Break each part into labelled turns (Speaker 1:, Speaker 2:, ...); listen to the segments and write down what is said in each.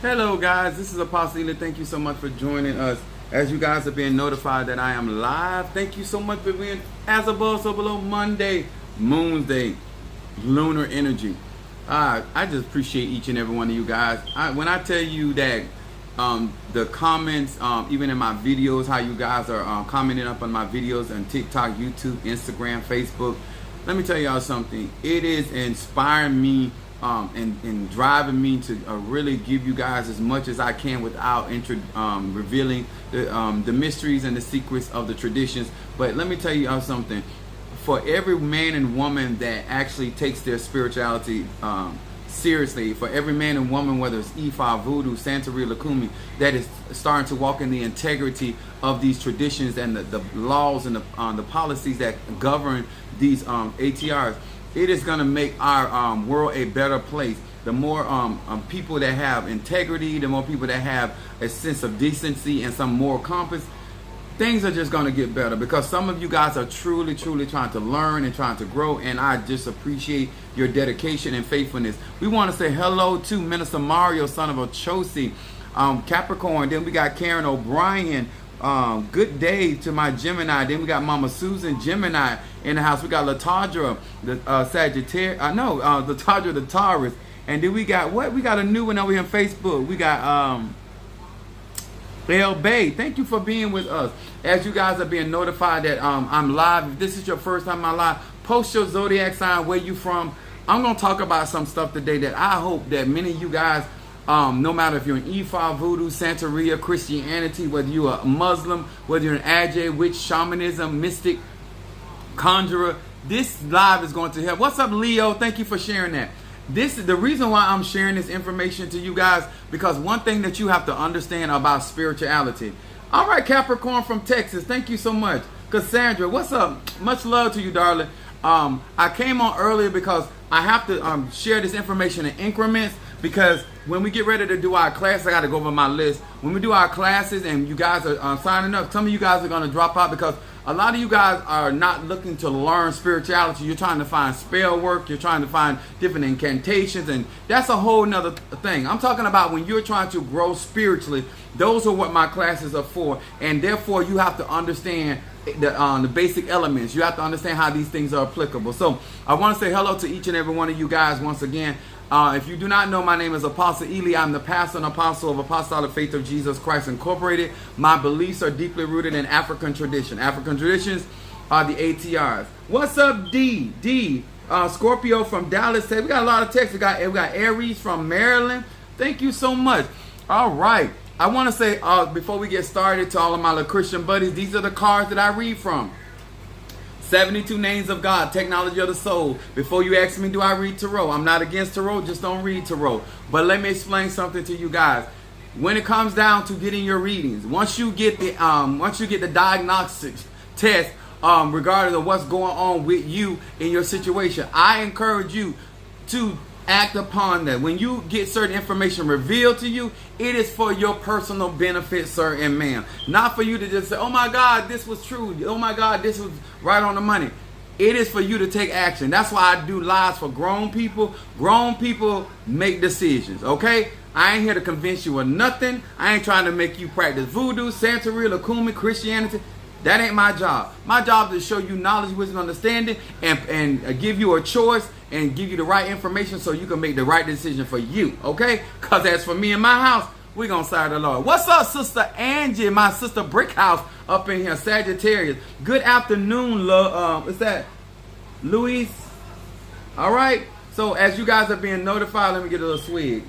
Speaker 1: Hello guys, this is Apostle Ely. Thank you so much for joining us. As you guys are being notified that I am live, thank you so much for being as above, so below. Monday, Moon's Day, lunar energy. I just appreciate each and every one of you guys. When I tell you that the comments, even in my videos, how you guys are commenting up on my videos on TikTok, YouTube, Instagram, Facebook, let me tell y'all something. It is inspiring me and driving me to really give you guys as much as I can without revealing the mysteries and the secrets of the traditions. But let me tell you something. For every man and woman that actually takes their spirituality seriously, for every man and woman, whether it's Ifa, Voodoo, Santeria, Lakumi, that is starting to walk in the integrity of these traditions and the laws and the policies that govern these ATRs, it is going to make our world a better place. The more people that have integrity, the more people that have a sense of decency and some moral compass, things are just going to get better, because some of you guys are truly trying to learn and trying to grow, and I just appreciate your dedication and faithfulness. We want to say hello to Minister Mario, son of Ochosi, Capricorn. Then we got Karen O'Brien. Good day to my Gemini. Then we got Mama Susan, Gemini, in the house. We got Latadra, the Sagittarius. Latadra, the Taurus. And then we got what? We got a new one over here on Facebook. We got El Bay. Thank you for being with us. As you guys are being notified that I'm live. If this is your first time I'm live, post your zodiac sign, where you from. I'm gonna talk about some stuff today that I hope that many of you guys, no matter if you're an Ifa, Voodoo, Santeria, Christianity, whether you're a Muslim, whether you're an Ajay, witch, shamanism, mystic, conjurer, this live is going to help. What's up, Leo? Thank you for sharing that. This is the reason why I'm sharing this information to you guys, because one thing that you have to understand about spirituality. All right, Capricorn from Texas, thank you so much. Cassandra, what's up? Much love to you, darling. I came on earlier because I have to share this information in increments, because when we get ready to do our class, I got to go over my list. When we do our classes and you guys are signing up, some of you guys are going to drop out because a lot of you guys are not looking to learn spirituality. You're trying to find spell work. You're trying to find different incantations, and that's a whole nother thing. I'm talking about when you're trying to grow spiritually. Those are what my classes are for, and therefore you have to understand the basic elements. You have to understand how these things are applicable. So I want to say hello to each and every one of you guys once again. If you do not know, my name is Apostle Ely. I'm the pastor and apostle of Apostolic Faith of Jesus Christ Incorporated. My beliefs are deeply rooted in African tradition. African traditions are the ATRs. What's up, D? Scorpio from Dallas. We got a lot of texts. We got Aries from Maryland. Thank you so much. All right. I want to say, before we get started, to all of my little Christian buddies, these are the cards that I read from. 72 Names of God, Technology of the Soul. Before you ask me, do I read Tarot? I'm not against Tarot, just don't read Tarot. But let me explain something to you guys. When it comes down to getting your readings, once you get the diagnostics test, regardless of what's going on with you in your situation, I encourage you to act upon that. When you get certain information revealed to you, it is for your personal benefit, sir and ma'am. Not for you to just say, oh my God, this was true. Oh my God, this was right on the money. It is for you to take action. That's why I do lives for grown people. Grown people make decisions, okay? I ain't here to convince you of nothing. I ain't trying to make you practice voodoo, Santeria, Lakumi, Christianity. That ain't my job. My job is to show you knowledge, wisdom, understanding, and give you a choice and give you the right information so you can make the right decision for you, okay? Because as for me and my house, we're going to serve the Lord. What's up, Sister Angie, my sister Brickhouse up in here, Sagittarius? Good afternoon, love. What's that? Louise? All right. So as you guys are being notified, let me get a little swig.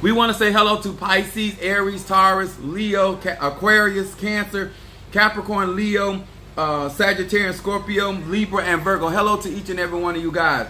Speaker 1: We want to say hello to Pisces, Aries, Taurus, Leo, Aquarius, Cancer, Capricorn, Leo, Sagittarius, Scorpio, Libra, and Virgo. Hello to each and every one of you guys.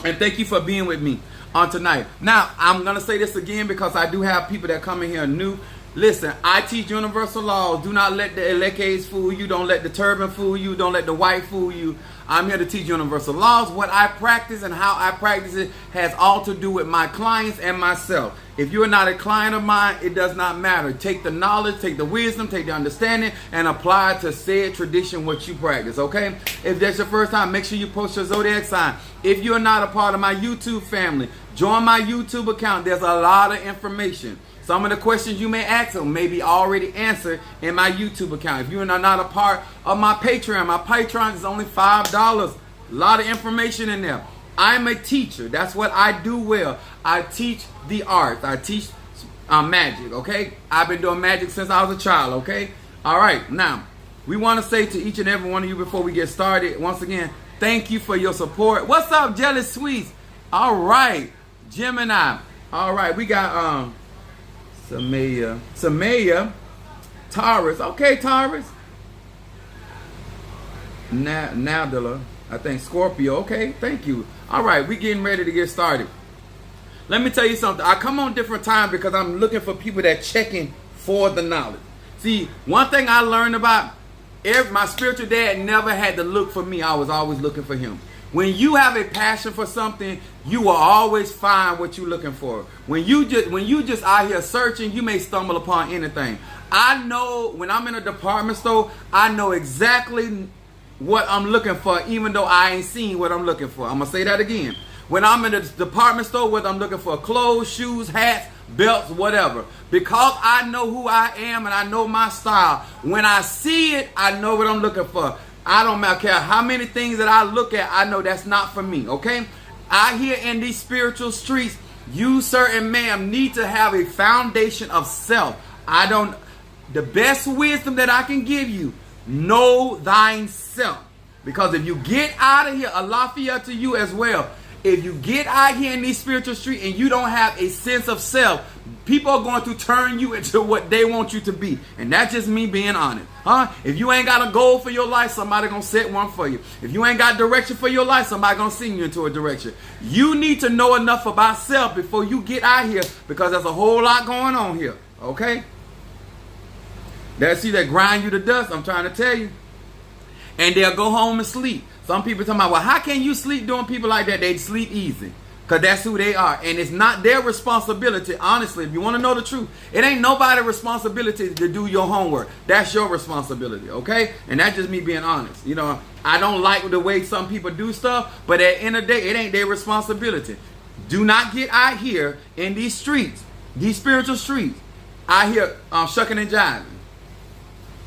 Speaker 1: And thank you for being with me on tonight. Now, I'm going to say this again because I do have people that come in here new. Listen, I teach universal laws. Do not let the Elekes fool you. Don't let the turban fool you. Don't let the white fool you. I'm here to teach universal laws. What I practice and how I practice it has all to do with my clients and myself. If you're not a client of mine, it does not matter. Take the knowledge, take the wisdom, take the understanding, and apply it to said tradition what you practice, okay? If that's your first time, make sure you post your zodiac sign. If you're not a part of my YouTube family, join my YouTube account. There's a lot of information. Some of the questions you may ask them may be already answered in my YouTube account. If you are not a part of my Patreon is only $5. A lot of information in there. I'm a teacher. That's what I do well. I teach the arts. I teach magic, okay? I've been doing magic since I was a child, okay? All right, now, we want to say to each and every one of you before we get started, once again, thank you for your support. What's up, Jelly Sweets? All right, Gemini. All right, we got Samaya, Taurus. Okay, Taurus. Nadala, I think Scorpio. Okay, thank you. All right, we getting ready to get started. Let me tell you something. I come on different times because I'm looking for people that checking for the knowledge. See, one thing I learned about my spiritual dad never had to look for me. I was always looking for him. When you have a passion for something, you will always find what you're looking for. When you just out here searching, you may stumble upon anything. I know when I'm in a department store, I know exactly what I'm looking for, even though I ain't seen what I'm looking for. I'm going to say that again. When I'm in a department store, whether I'm looking for clothes, shoes, hats, belts, whatever, because I know who I am and I know my style, when I see it, I know what I'm looking for. I don't care how many things that I look at, I know that's not for me, okay? Out here in these spiritual streets, you, sir and ma'am, need to have a foundation of self. The best wisdom that I can give you, know thyself. Because if you get out of here, Alafia to you as well, if you get out here in these spiritual streets and you don't have a sense of self, people are going to turn you into what they want you to be. And that's just me being honest. If you ain't got a goal for your life, somebody going to set one for you. If you ain't got direction for your life, somebody going to send you into a direction. You need to know enough about self before you get out here, because there's a whole lot going on here. Okay? That grind you to dust, I'm trying to tell you. And they'll go home and sleep. Some people talking about, well, how can you sleep doing people like that? They sleep easy. Because that's who they are. And it's not their responsibility. Honestly, if you want to know the truth, it ain't nobody's responsibility to do your homework. That's your responsibility, okay? And that's just me being honest. You know, I don't like the way some people do stuff, but at the end of the day, it ain't their responsibility. Do not get out here in these streets, these spiritual streets, out here shucking and jiving,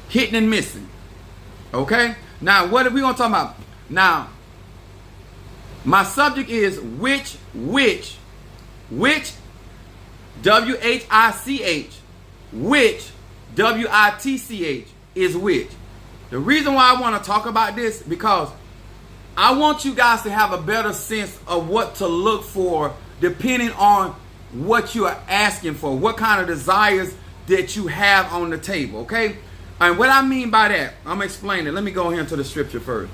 Speaker 1: hitting and missing, okay? Now, what are we going to talk about? Now, my subject is which, W-H-I-C-H, which, W-I-T-C-H is which. The reason why I want to talk about this, because I want you guys to have a better sense of what to look for depending on what you are asking for, what kind of desires that you have on the table, okay? And what I mean by that, I'm going to explain it. Let me go here into the scripture first.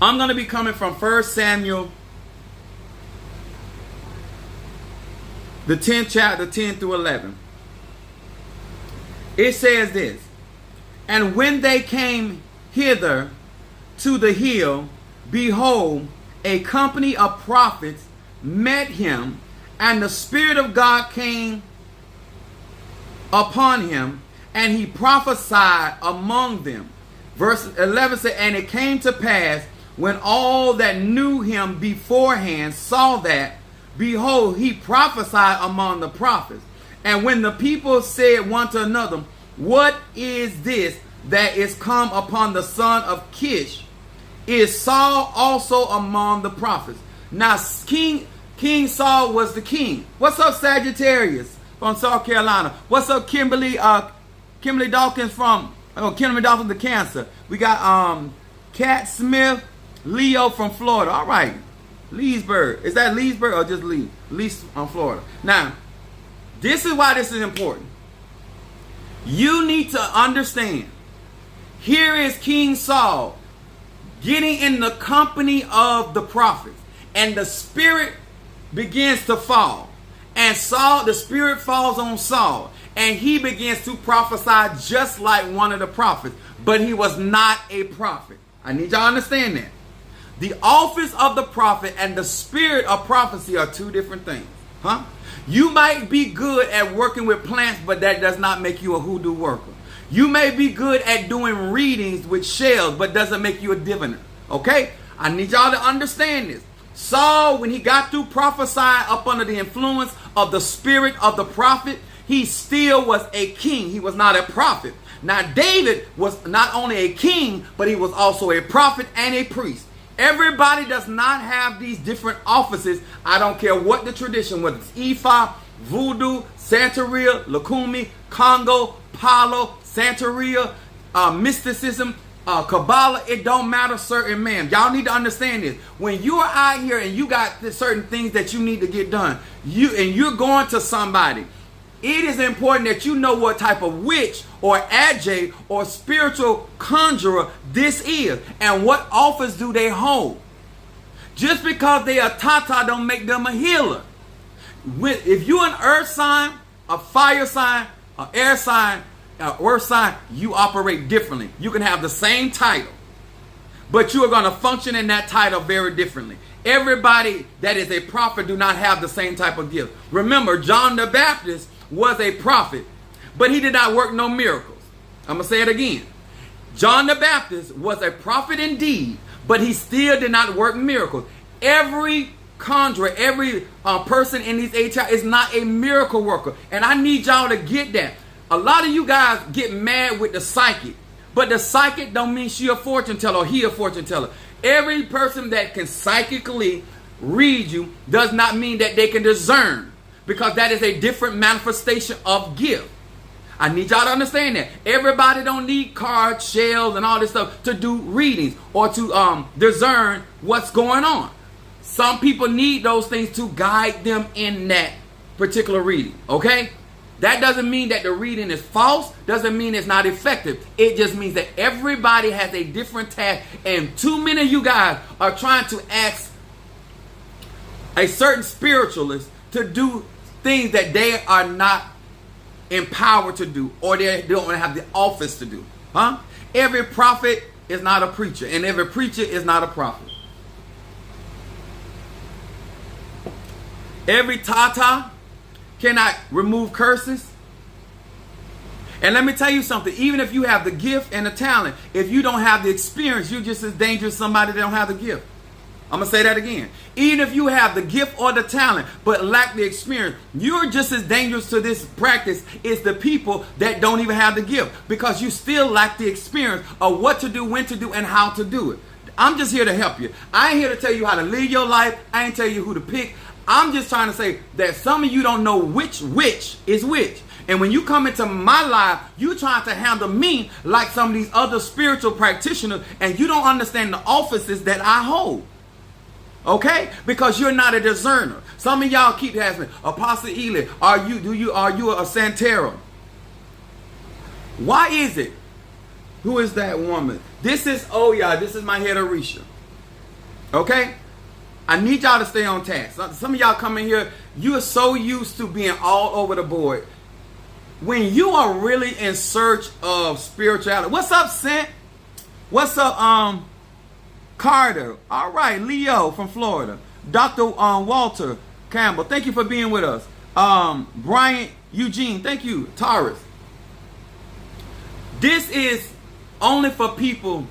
Speaker 1: I'm going to be coming from 1 Samuel, the 10th chapter, 10 through 11. It says this, and when they came hither to the hill, behold, a company of prophets met him, and the Spirit of God came upon him, and he prophesied among them. Verse 11 said, and it came to pass, when all that knew him beforehand saw that, behold, he prophesied among the prophets. And when the people said one to another, what is this that is come upon the son of Kish? Is Saul also among the prophets? Now, King Saul was the king. What's up, Sagittarius from South Carolina? What's up, Kimberly Dawkins from Kimberly Dawkins the Cancer? We got Cat Smith, Leo from Florida. All right. Leesburg. Is that Leesburg or just Lee? Lee's from Florida. Now, this is why this is important. You need to understand. Here is King Saul getting in the company of the prophets. And the spirit begins to fall. And Saul, the spirit falls on Saul. and he begins to prophesy just like one of the prophets. But he was not a prophet. I need y'all to understand that. The office of the prophet and the spirit of prophecy are two different things. Huh? You might be good at working with plants, but that does not make you a hoodoo worker. You may be good at doing readings with shells, but doesn't make you a diviner. Okay? I need y'all to understand this. Saul, when he got through prophesying up under the influence of the spirit of the prophet, he still was a king. He was not a prophet. Now, David was not only a king, but he was also a prophet and a priest. Everybody does not have these different offices. I don't care what the tradition, whether it's Ifa, Voodoo, Santeria, Lukumi, Congo, Palo, Santeria, mysticism, Kabbalah. It don't matter, sir and ma'am. Y'all need to understand this. When you are out here and you got certain things that you need to get done, you're going to somebody, it is important that you know what type of witch or adjay or spiritual conjurer this is and what office do they hold. Just because they are tata don't make them a healer. If you're an earth sign, a fire sign, an air sign, an earth sign, you operate differently. You can have the same title, but you are going to function in that title very differently. Everybody that is a prophet do not have the same type of gift. Remember, John the Baptist was a prophet, but he did not work no miracles. I'm going to say it again. John the Baptist was a prophet indeed, but he still did not work miracles. Every conjurer, every person in these 8 chapters is not a miracle worker. And I need y'all to get that. A lot of you guys get mad with the psychic, but the psychic don't mean she a fortune teller or he a fortune teller. Every person that can psychically read you does not mean that they can discern, because that is a different manifestation of gift. I need y'all to understand that. Everybody don't need cards, shells, and all this stuff to do readings or to discern what's going on. Some people need those things to guide them in that particular reading. Okay? That doesn't mean that the reading is false. Doesn't mean it's not effective. It just means that everybody has a different task, and too many of you guys are trying to ask a certain spiritualist to do things that they are not empowered to do, or they don't have the office to do. Huh? Every prophet is not a preacher, and every preacher is not a prophet. Every tata cannot remove curses. And let me tell you something. Even if you have the gift and the talent, if you don't have the experience, you're just as dangerous as somebody that don't have the gift. I'm going to say that again. Even if you have the gift or the talent but lack the experience, you're just as dangerous to this practice as the people that don't even have the gift, because you still lack the experience of what to do, when to do, and how to do it. I'm just here to help you. I ain't here to tell you how to live your life. I ain't tell you who to pick. I'm just trying to say that some of you don't know which is which. And when you come into my life, you're trying to handle me like some of these other spiritual practitioners, and you don't understand the offices that I hold. Okay? Because you're not a discerner. Some of y'all keep asking, Apostle Eli, are you a Santero? Why is it? Who is that woman? This is my head of Risha. Okay? I need y'all to stay on task. Some of y'all come in here, you are so used to being all over the board. When you are really in search of spirituality. What's up, Sant? What's up, Carter? All right, Leo from Florida. Dr. Walter Campbell, thank you for being with us. Brian Eugene, thank you. Taurus. This is only for people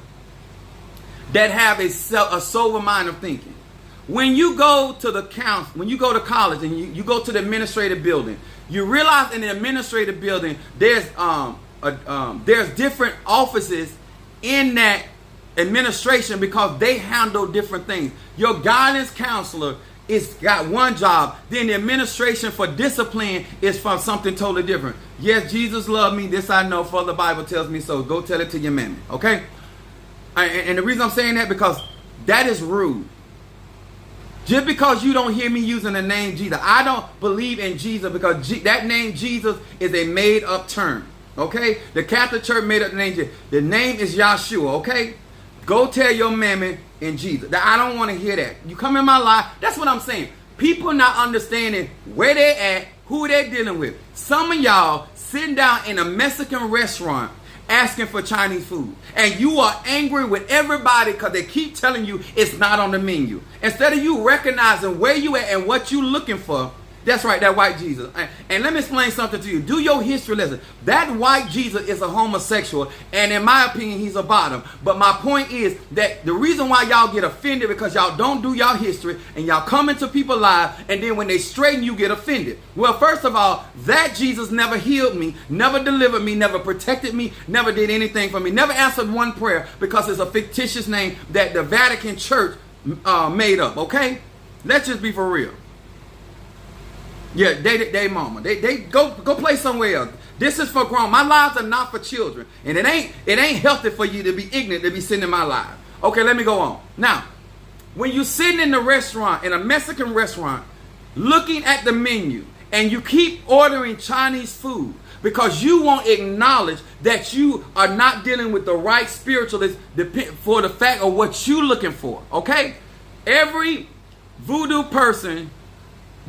Speaker 1: that have a sober mind of thinking. When you go to the council, when you go to college and you go to the administrative building, you realize in the administrative building there's different offices in that administration because they handle different things. Your guidance counselor is got one job, then the administration for discipline is for something totally different. Yes, Jesus loved me, this I know, for the Bible tells me so. Go tell it to your mammy, okay? And the reason I'm saying that, because that is rude. Just because you don't hear me using the name Jesus, I don't believe in Jesus, because that name Jesus is a made up term. Okay? The Catholic Church made up the name Jesus. The name is Yahshua. Okay? Go tell your mammy in Jesus. I don't want to hear that. You come in my life. That's what I'm saying. People not understanding where they're at, who they're dealing with. Some of y'all sitting down in a Mexican restaurant asking for Chinese food, and you are angry with everybody because they keep telling you it's not on the menu. Instead of you recognizing where you at and what you looking for, that's right, that white Jesus. And let me explain something to you. Do your history lesson. That white Jesus is a homosexual, and in my opinion, he's a bottom. But my point is that the reason why y'all get offended because y'all don't do y'all history, and y'all come into people's lives, and then when they straighten, you get offended. Well, first of all, that Jesus never healed me, never delivered me, never protected me, never did anything for me, never answered one prayer, because it's a fictitious name that the Vatican Church made up, okay? Let's just be for real. Yeah, they mama. They go play somewhere else. This is for grown. My lives are not for children. And it ain't healthy for you to be ignorant to be sitting in my life. Okay, let me go on. Now, when you're sitting in the restaurant, in a Mexican restaurant, looking at the menu, and you keep ordering Chinese food because you won't acknowledge that you are not dealing with the right spiritualist for the fact of what you're looking for. Okay? Every voodoo person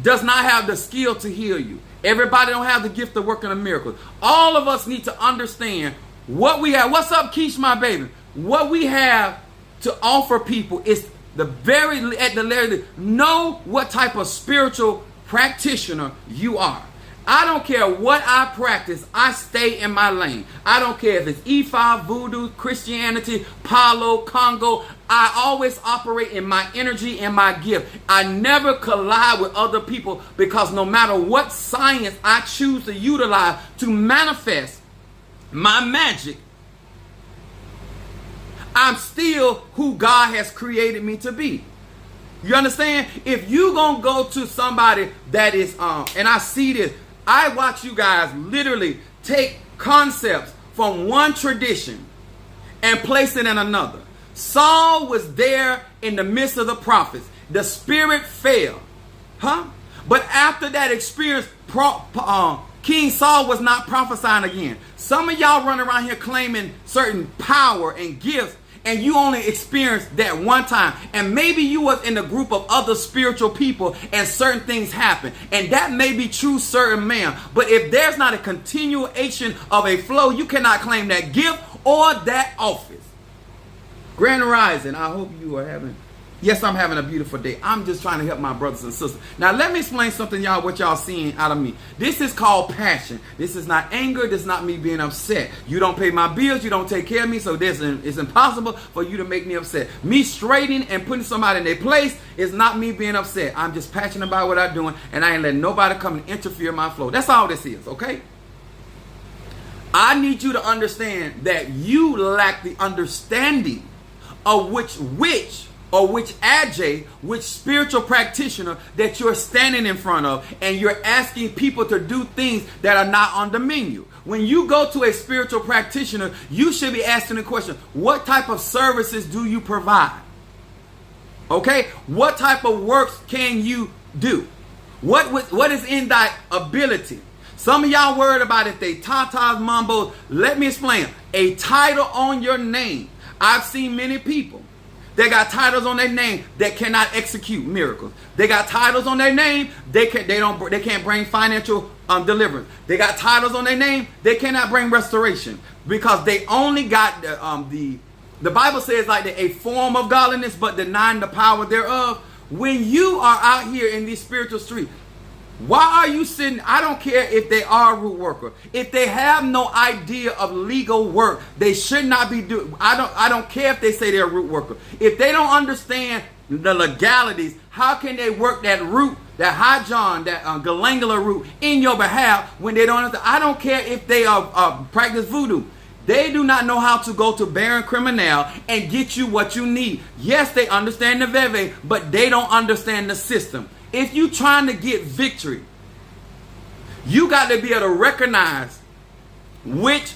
Speaker 1: does not have the skill to heal you. Everybody don't have the gift of working a miracle. All of us need to understand what we have. What's up, Keish, my baby? What we have to offer people is at the level. Know what type of spiritual practitioner you are. I don't care what I practice. I stay in my lane. I don't care if it's Ifa, Voodoo, Christianity, Palo, Congo. I always operate in my energy and my gift. I never collide with other people, because no matter what science I choose to utilize to manifest my magic, I'm still who God has created me to be. You understand? If you gonna go to somebody that is, and I see this, I watch you guys literally take concepts from one tradition and place it in another. Saul was there in the midst of the prophets. The spirit fell. But after that experience, King Saul was not prophesying again. Some of y'all run around here claiming certain power and gifts, and you only experienced that one time. And maybe you was in a group of other spiritual people and certain things happen. And that may be true, certain man. But if there's not a continuation of a flow, you cannot claim that gift or that office. Grand Rising, I hope you are having... Yes, I'm having a beautiful day. I'm just trying to help my brothers and sisters. Now, let me explain something, y'all, what y'all seeing out of me. This is called passion. This is not anger. This is not me being upset. You don't pay my bills. You don't take care of me. So it's impossible for you to make me upset. Me straightening and putting somebody in their place is not me being upset. I'm just passionate about what I'm doing, and I ain't letting nobody come and interfere in my flow. That's all this is, okay? I need you to understand that you lack the understanding of which spiritual practitioner that you're standing in front of, and you're asking people to do things that are not on the menu. When you go to a spiritual practitioner, you should be asking the question, what type of services do you provide? Okay? What type of works can you do? What is in thy ability? Some of y'all worried about if they tatas, mumbo. Let me explain. A title on your name. I've seen many people. They got titles on their name that cannot execute miracles. They got titles on their name they can't bring financial deliverance. They got titles on their name they cannot bring restoration, because they only got the Bible says like a form of godliness but denying the power thereof. When you are out here in these spiritual streets, why are you sitting? I don't care if they are a root worker. If they have no idea of legal work, they should not be doing. I don't care if they say they're a root worker. If they don't understand the legalities, how can they work that root, that high John, that galangular root in your behalf when they don't understand? I don't care if they practice voodoo. They do not know how to go to Baron Criminal and get you what you need. Yes, they understand the veve, but they don't understand the system. If you're trying to get victory, you got to be able to recognize which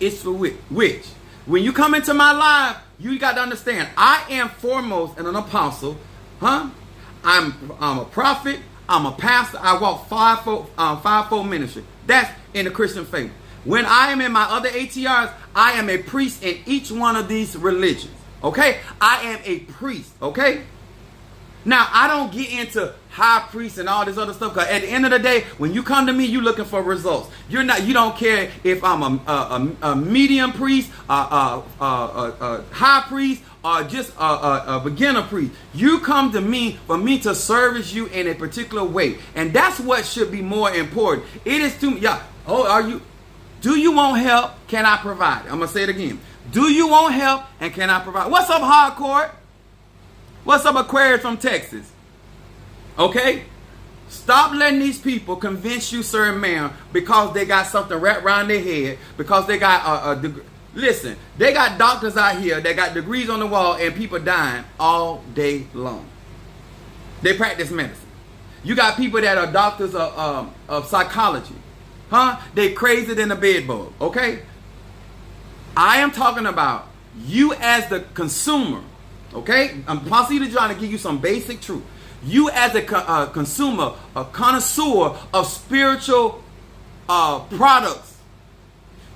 Speaker 1: is for which. When you come into my life, you got to understand, I am foremost an apostle. I'm a prophet. I'm a pastor. I walk fivefold ministry. That's in the Christian faith. When I am in my other ATRs, I am a priest in each one of these religions. Okay? I am a priest. Okay? Now, I don't get into high priests and all this other stuff, because at the end of the day, when you come to me, you're looking for results. You don't care if I'm a medium priest, a high priest, or just a beginner priest. You come to me for me to service you in a particular way. And that's what should be more important. It is to me. Yeah. Oh, do you want help? Can I provide? I'm going to say it again. Do you want help? And can I provide? What's up, Hardcore? What's up, Aquarius from Texas? Okay? Stop letting these people convince you, sir and ma'am, because they got something wrapped around their head, because they got a degree. Listen, they got doctors out here that got degrees on the wall and people dying all day long. They practice medicine. You got people that are doctors of psychology. Huh? They crazier than a bedbug. Okay? I am talking about you as the consumer. Okay? I'm possibly trying to give you some basic truth. You as a consumer, a connoisseur of spiritual products,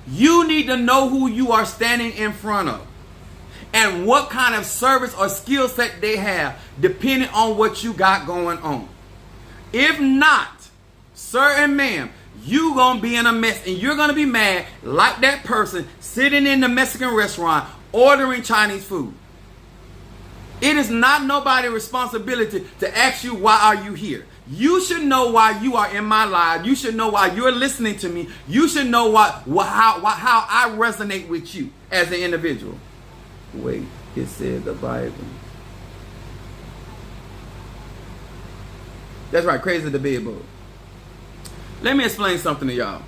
Speaker 1: you need to know who you are standing in front of and what kind of service or skill set they have, depending on what you got going on. If not, sir and ma'am, you gonna be in a mess, and you're gonna be mad like that person sitting in the Mexican restaurant ordering Chinese food. It is not nobody's responsibility to ask you, why are you here? You should know why you are in my life. You should know why you're listening to me. You should know how I resonate with you as an individual. Wait, it said the Bible. That's right, crazy the bedbug. Let me explain something to y'all.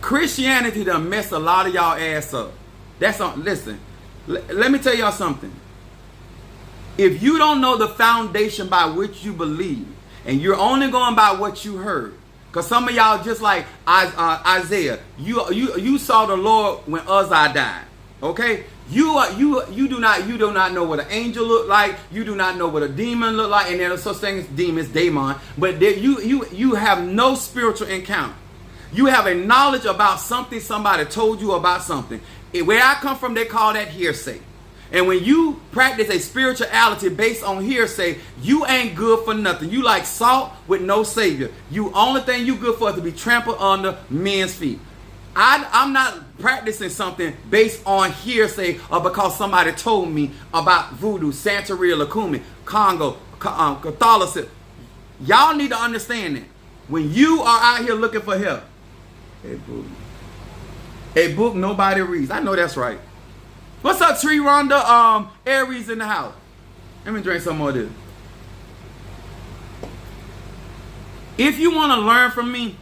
Speaker 1: Christianity done messed a lot of y'all ass up. Listen, let me tell y'all something. If you don't know the foundation by which you believe, and you're only going by what you heard, because some of y'all just like Isaiah, you saw the Lord when Uzziah died. Okay, you do not know what an angel look like. You do not know what a demon look like, and there are such things as demons, daemon. But you have no spiritual encounter. You have a knowledge about something somebody told you about something. Where I come from, they call that hearsay. And when you practice a spirituality based on hearsay, you ain't good for nothing. You like salt with no savior. Only thing you good for is to be trampled under men's feet. I'm not practicing something based on hearsay or because somebody told me about voodoo, Santeria, Lukumi, Congo, Catholicism. Y'all need to understand that. When you are out here looking for help, a book nobody reads. I know that's right. What's up, Tree Rhonda? Aries in the house. Let me drink some more of this. If you want to learn from me,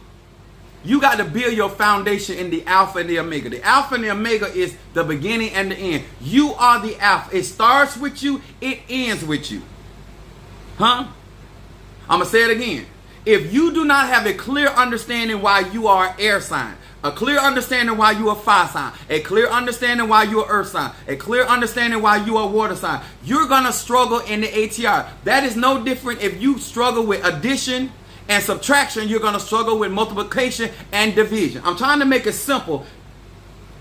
Speaker 1: you got to build your foundation in the Alpha and the Omega. The Alpha and the Omega is the beginning and the end. You are the Alpha. It starts with you. It ends with you. Huh? I'm going to say it again. If you do not have a clear understanding why you are an air sign, a clear understanding why you are a fire sign, a clear understanding why you are earth sign, a clear understanding why you are water sign, you're going to struggle in the ATR. That is no different if you struggle with addition and subtraction. You're going to struggle with multiplication and division. I'm trying to make it simple.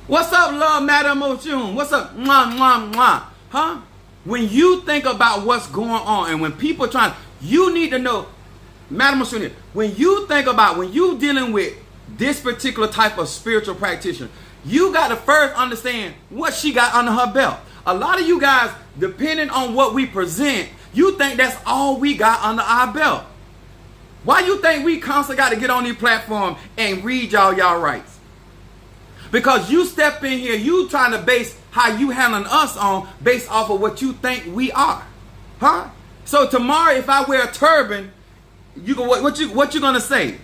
Speaker 1: What's up, love, Madam O'June? What's up? Mwah, mwah, mwah. Huh? When you think about what's going on and when people are trying, you need to know, Madam O'June, when you think about, when you dealing with this particular type of spiritual practitioner, you got to first understand what she got under her belt. A lot of you guys, depending on what we present, you think that's all we got under our belt. Why you think we constantly got to get on these platforms and read y'all rights? Because you step in here, you trying to base how you handling us on based off of what you think we are. Huh? So tomorrow, if I wear a turban, what you gonna say?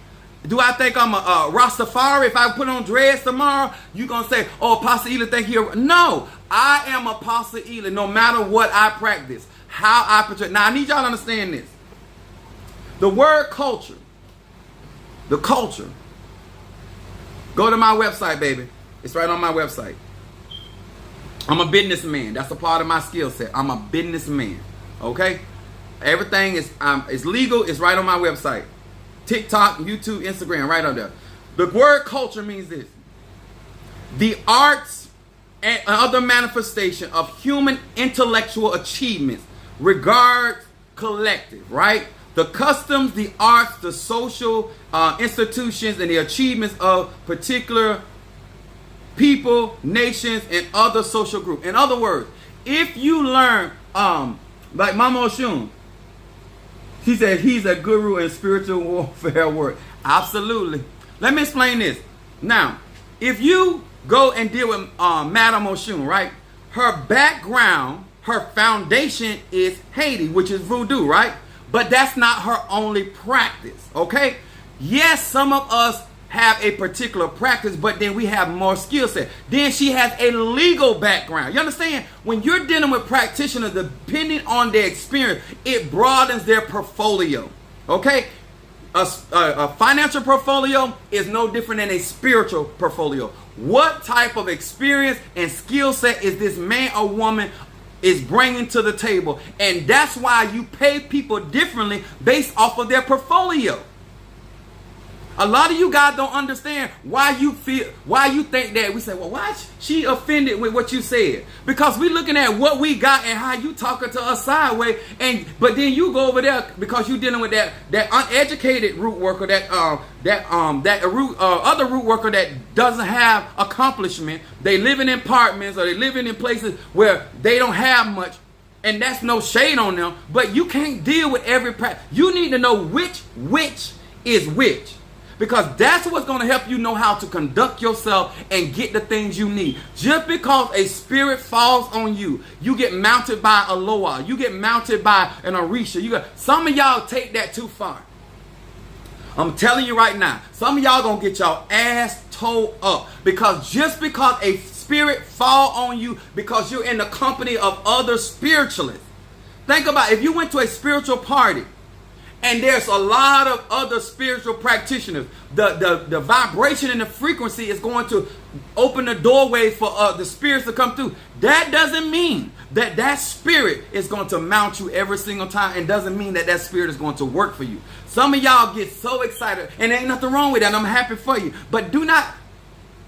Speaker 1: Do I think I'm a Rastafari? If I put on dreads tomorrow, you gonna say, oh, Apostle Ela think he? No, I am Apostle Ela no matter what I practice, how I portray. Now I need y'all to understand this. The word culture, the culture. Go to my website, baby. It's right on my website. I'm a businessman. That's a part of my skill set. I'm a businessman. Okay? Everything is legal. It's right on my website. TikTok, YouTube, Instagram, right on there. The word culture means this. The arts and other manifestation of human intellectual achievements, regards, collective, right? The customs, the arts, the social institutions, and the achievements of particular people, nations, and other social groups. In other words, if you learn, like Mama Oshun, he said he's a guru in spiritual warfare work. Absolutely. Let me explain this. Now, if you go and deal with Madame Oshun, right? Her background, her foundation is Haiti, which is voodoo, right? But that's not her only practice, okay? Yes, some of us have a particular practice, but then we have more skill set. Then she has a legal background. You understand? When you're dealing with practitioners, depending on their experience, it broadens their portfolio, okay? A financial portfolio is no different than a spiritual portfolio. What type of experience and skill set is this man or woman is bringing to the table? And that's why you pay people differently based off of their portfolio. A lot of you guys don't understand why you think that. We say, well, why she offended with what you said? Because we looking at what we got and how you talking to us sideways, but then you go over there because you dealing with that uneducated root worker, other root worker that doesn't have accomplishment. They living in apartments or they living in places where they don't have much. And that's no shade on them, but you can't deal with every practice. You need to know which is which. Because that's what's going to help you know how to conduct yourself and get the things you need. Just because a spirit falls on you, you get mounted by a Loa, you get mounted by an Orisha. Some of y'all take that too far. I'm telling you right now, some of y'all going to get your ass towed up. Because just because a spirit fall on you because you're in the company of other spiritualists. Think about if you went to a spiritual party, and there's a lot of other spiritual practitioners. The vibration and the frequency is going to open the doorway for the spirits to come through. That doesn't mean that spirit is going to mount you every single time, and doesn't mean that spirit is going to work for you. Some of y'all get so excited, and there ain't nothing wrong with that. I'm happy for you. But do not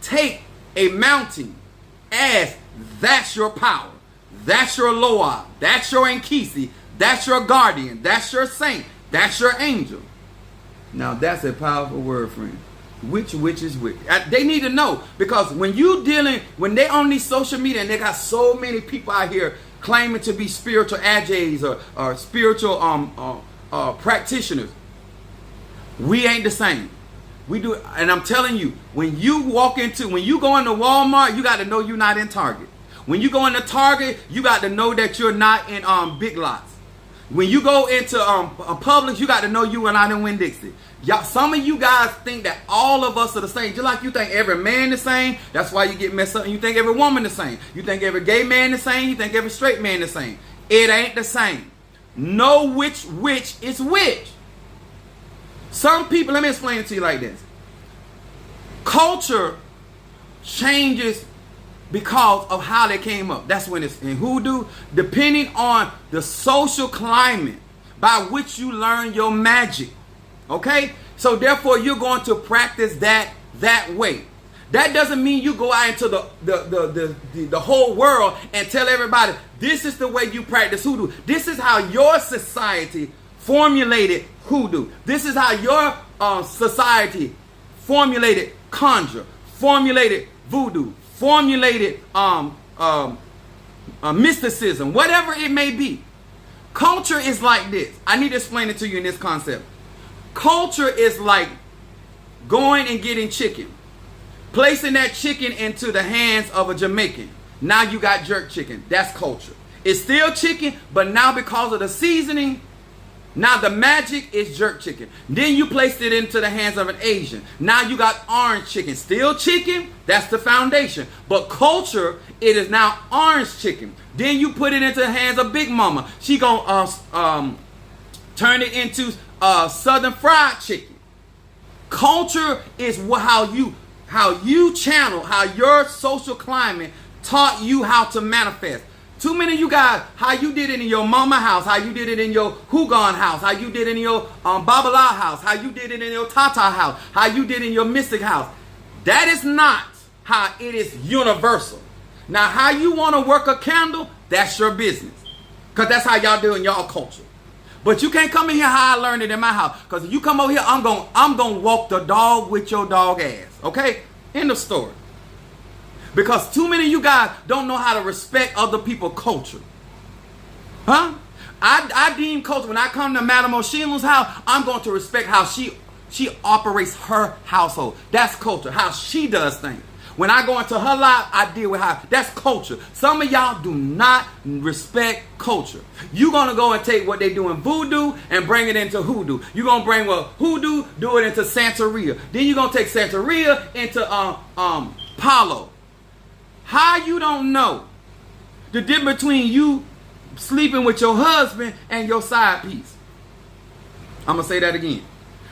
Speaker 1: take a mounting as that's your power. That's your Loa. That's your Nkisi. That's your guardian. That's your saint. That's your angel. Now that's a powerful word, friend. Which is which? They need to know, because when they on these social media and they got so many people out here claiming to be spiritual ajays or spiritual practitioners, we ain't the same. We do, and I'm telling you, when you go into Walmart, you got to know you're not in Target. When you go into Target, you got to know that you're not in Big Lots. When you go into Publix, you got to know you are not in Winn-Dixie. Some of you guys think that all of us are the same. Just like you think every man the same. That's why you get messed up. And you think every woman the same. You think every gay man the same. You think every straight man the same. It ain't the same. Know which is which. Some people, let me explain it to you like this. Culture changes because of how they came up. That's when it's in hoodoo, depending on the social climate by which you learn your magic. Okay? So therefore you're going to practice that way. That doesn't mean you go out into the whole world and tell everybody, this is the way you practice hoodoo. This is how your society formulated hoodoo. This is how your society formulated conjure, formulated voodoo, formulated mysticism, whatever it may be. Culture is like this. I need to explain it to you in this concept. Culture is like going and getting chicken, placing that chicken into the hands of a Jamaican. Now you got jerk chicken. That's culture. It's still chicken, but now because of the seasoning, now the magic is jerk chicken. Then you placed it into the hands of an Asian. Now you got orange chicken. Still chicken, that's the foundation. But culture, it is now orange chicken. Then you put it into the hands of Big Mama. She gonna turn it into Southern fried chicken. Culture is how you channel, how your social climate taught you how to manifest. Too many of you guys, how you did it in your mama house, how you did it in your Hugon house, how you did it in your Babala house, how you did it in your Tata house, how you did it in your Mystic house. That is not how it is universal. Now, how you want to work a candle, that's your business. Because that's how y'all do in y'all culture. But you can't come in here how I learned it in my house. Because if you come over here, I'm gonna walk the dog with your dog ass. Okay? End of story. Because too many of you guys don't know how to respect other people's culture. Huh? I deem culture, when I come to Madam O'Sheila's house, I'm going to respect how she operates her household. That's culture, how she does things. When I go into her life, I deal with her. That's culture. Some of y'all do not respect culture. You're going to go and take what they do in voodoo and bring it into hoodoo. You're going to bring hoodoo, do it into Santeria. Then you're going to take Santeria into Palo. How you don't know the difference between you sleeping with your husband and your side piece? I'm going to say that again.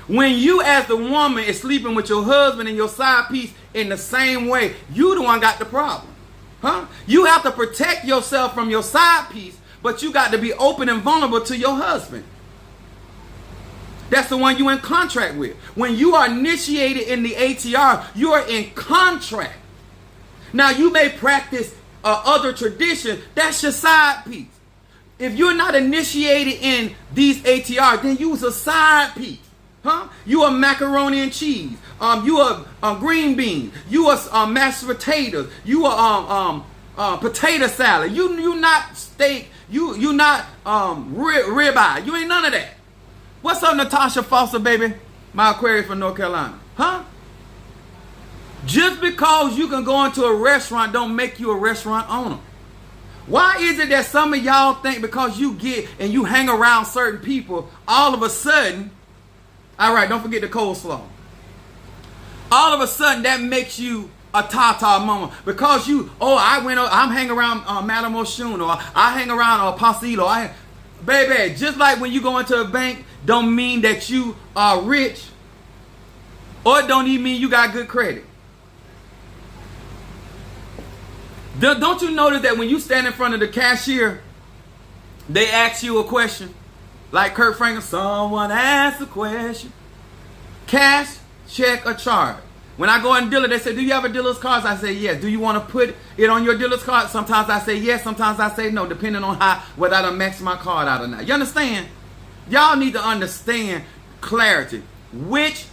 Speaker 1: When you as the woman is sleeping with your husband and your side piece in the same way, you the one got the problem. Huh? You have to protect yourself from your side piece, but you got to be open and vulnerable to your husband. That's the one you in contract with. When you are initiated in the ATR, you are in contract. Now you may practice other traditions. That's your side piece. If you're not initiated in these ATR, then use a side piece. Huh? You are macaroni and cheese. You are green beans. You are mashed potatoes. You are potato salad. You not steak. You not ribeye. You ain't none of that. What's up, Natasha Foster, baby? My Aquarius from North Carolina. Huh? Just because you can go into a restaurant don't make you a restaurant owner. Why is it that some of y'all think because you get and you hang around certain people, all of a sudden, all right, don't forget the coleslaw. All of a sudden, that makes you a Tata mama. Because you, I'm hanging around Madam Oshun, or I hang around Pasilo. Baby, just like when you go into a bank, don't mean that you are rich, or it don't even mean you got good credit. Don't you notice that when you stand in front of the cashier, they ask you a question? Like Kurt Franklin, someone asked a question. Cash, check, or charge. When I go in dealer, they say, do you have a dealer's card? I say, yes. Do you want to put it on your dealer's card? Sometimes I say yes, sometimes I say no, depending on whether I done max my card out or not. You understand? Y'all need to understand clarity. Which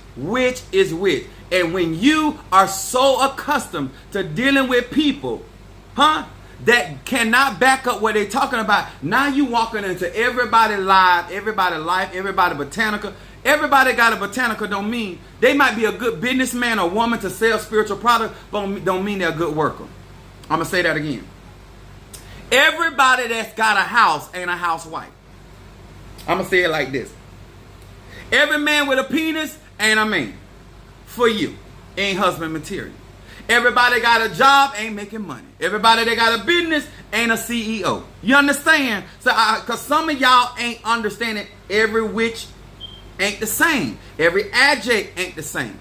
Speaker 1: is which. And when you are so accustomed to dealing with people, that cannot back up what they're talking about. Now you walking into everybody live, everybody life, everybody botanica. Everybody got a botanica don't mean they might be a good businessman or woman to sell spiritual products, but don't mean they're a good worker. I'm going to say that again. Everybody that's got a house ain't a housewife. I'm going to say it like this. Every man with a penis ain't a man. For you, ain't husband material. Everybody got a job, ain't making money. Everybody that got a business ain't a CEO. You understand? So, because some of y'all ain't understanding every which ain't the same. Every adject ain't the same.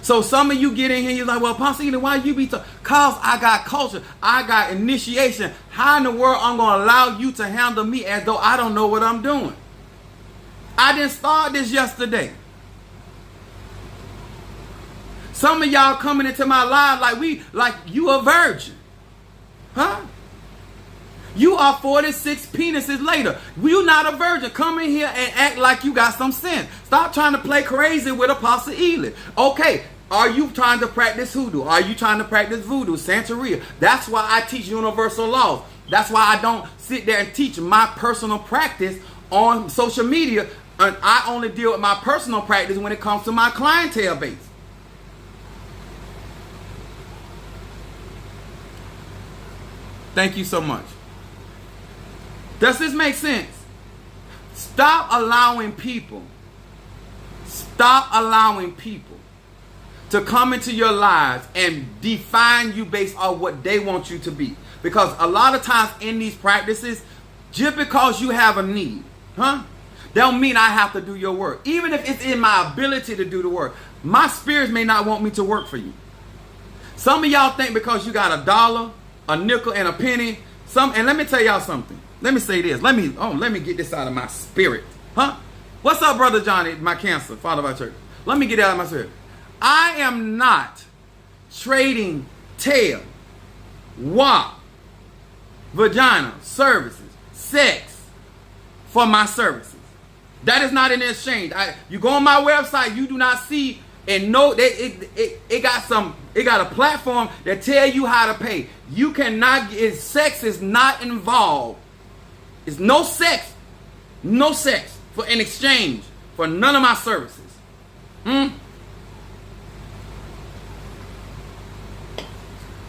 Speaker 1: So some of you get in here, you're like, well, Pastor Eden, why you be talking? Because I got culture. I got initiation. How in the world I'm going to allow you to handle me as though I don't know what I'm doing? I didn't start this yesterday. Some of y'all coming into my life like you a virgin. Huh? You are 46 penises later. You not a virgin. Come in here and act like you got some sense. Stop trying to play crazy with Apostle Ely. Okay, are you trying to practice hoodoo? Are you trying to practice voodoo, Santeria? That's why I teach universal laws. That's why I don't sit there and teach my personal practice on social media. And I only deal with my personal practice when it comes to my clientele base. Thank you so much. Does this make sense? Stop allowing people to come into your lives and define you based on what they want you to be. Because a lot of times in these practices, just because you have a need, don't mean I have to do your work. Even if it's in my ability to do the work, my spirits may not want me to work for you. Some of y'all think because you got a dollar, a nickel, and a penny, and let me tell y'all something. Let me say this. Let me get this out of my spirit. What's up, Brother Johnny, my cancer, father of our church? Let me get it out of my spirit. I am not trading tail, wop, vagina, services, sex for my services. That is not an exchange. You go on my website, you do not see and know that it got a platform that tell you how to pay. You cannot. Sex is not involved. It's no sex for an exchange for none of my services.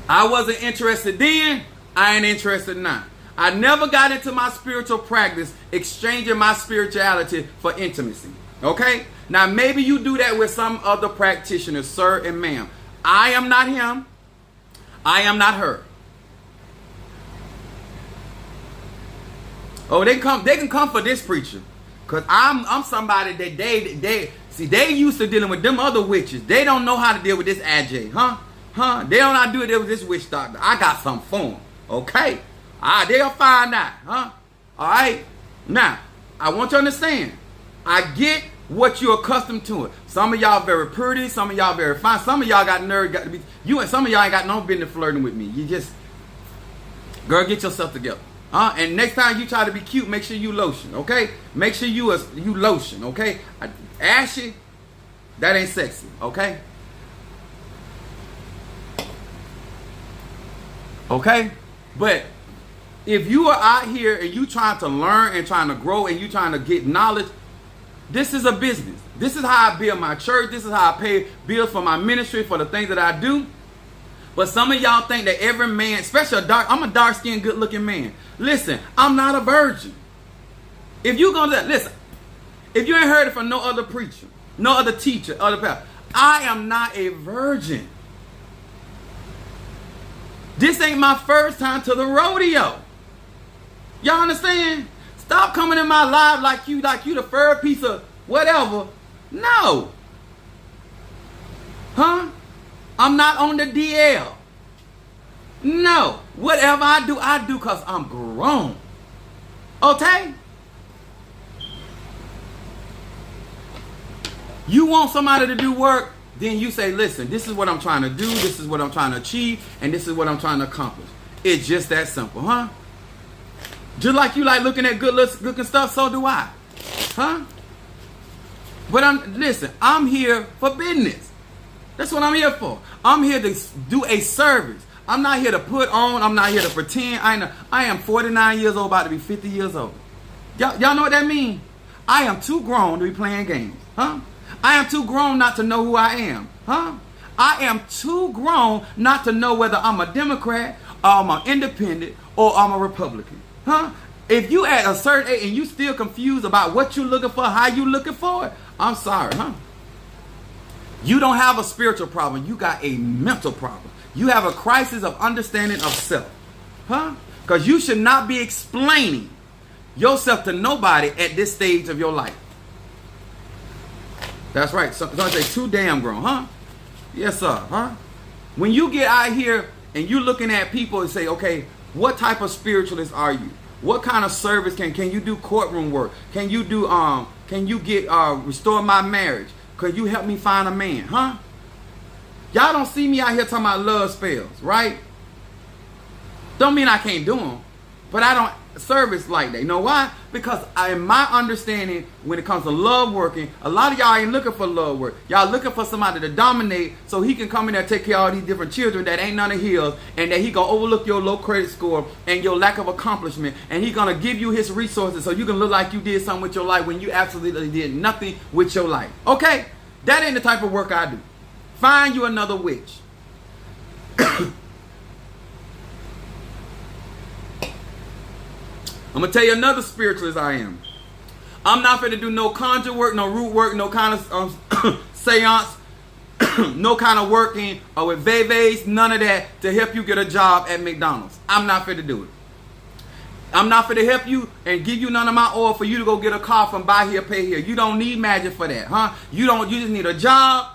Speaker 1: I wasn't interested then. I ain't interested now. I never got into my spiritual practice exchanging my spirituality for intimacy. Okay? Now maybe you do that with some other practitioners, sir and ma'am. I am not him. I am not her. Oh, they can come for this preacher. Cause I'm somebody that they used to dealing with them other witches. They don't know how to deal with this AJ, huh? They don't know how to do it with this witch doctor. I got something for them. Okay? They'll find out, huh? All right? Now, I want you to understand. I get what you're accustomed to it. Some of y'all very pretty. Some of y'all very fine. Some of y'all got nerve. Got to be you, and some of y'all ain't got no business flirting with me. You just, girl, get yourself together. And next time you try to be cute, make sure you lotion, okay? Make sure you lotion, okay? Ashy, that ain't sexy, okay? Okay? But if you are out here and you trying to learn and trying to grow and you trying to get knowledge, this is a business. This is how I build my church. This is how I pay bills for my ministry, for the things that I do. But some of y'all think that every man, especially I'm a dark-skinned, good-looking man. Listen, I'm not a virgin. If you gonna listen, if you ain't heard it from no other preacher, no other teacher, other pastor, I am not a virgin. This ain't my first time to the rodeo. Y'all understand? Stop coming in my life like you the third piece of whatever. No. Huh? I'm not on the DL. No. Whatever I do because I'm grown. Okay? You want somebody to do work, then you say, listen, this is what I'm trying to do, this is what I'm trying to achieve, and this is what I'm trying to accomplish. It's just that simple, huh? Just like you like looking at good looking stuff, so do I. Huh? But I'm here for business. That's what I'm here for. I'm here to do a service. I'm not here to put on. I'm not here to pretend. I am 49 years old, about to be 50 years old. Y'all know what that means? I am too grown to be playing games. Huh? I am too grown not to know who I am. Huh? I am too grown not to know whether I'm a Democrat, or I'm an independent, or I'm a Republican. Huh? If you at a certain age and you still confused about what you're looking for, how you looking for it, I'm sorry, huh? You don't have a spiritual problem. You got a mental problem. You have a crisis of understanding of self. Huh? Because you should not be explaining yourself to nobody at this stage of your life. That's right. So I say too damn grown, huh? Yes, sir, huh? When you get out here and you're looking at people and say, okay, what type of spiritualist are you? What kind of service can you do courtroom work? Can you do restore my marriage? Could you help me find a man, huh? Y'all don't see me out here talking about love spells, right? Don't mean I can't do them, but I don't service like that. You know why? Because in my understanding, when it comes to love working, a lot of y'all ain't looking for love work. Y'all looking for somebody to dominate so he can come in there and take care of all these different children that ain't none of his, and that he gonna overlook your low credit score and your lack of accomplishment, and he gonna give you his resources so you can look like you did something with your life when you absolutely did nothing with your life. Okay? That ain't the type of work I do. Find you another witch. I'm going to tell you another spiritualist I am. I'm not going to do no conjure work, no root work, no kind of seance, no kind of working with veves, none of that to help you get a job at McDonald's. I'm not going to do it. I'm not going to help you and give you none of my oil for you to go get a car from buy here, pay here. You don't need magic for that, huh? You just need a job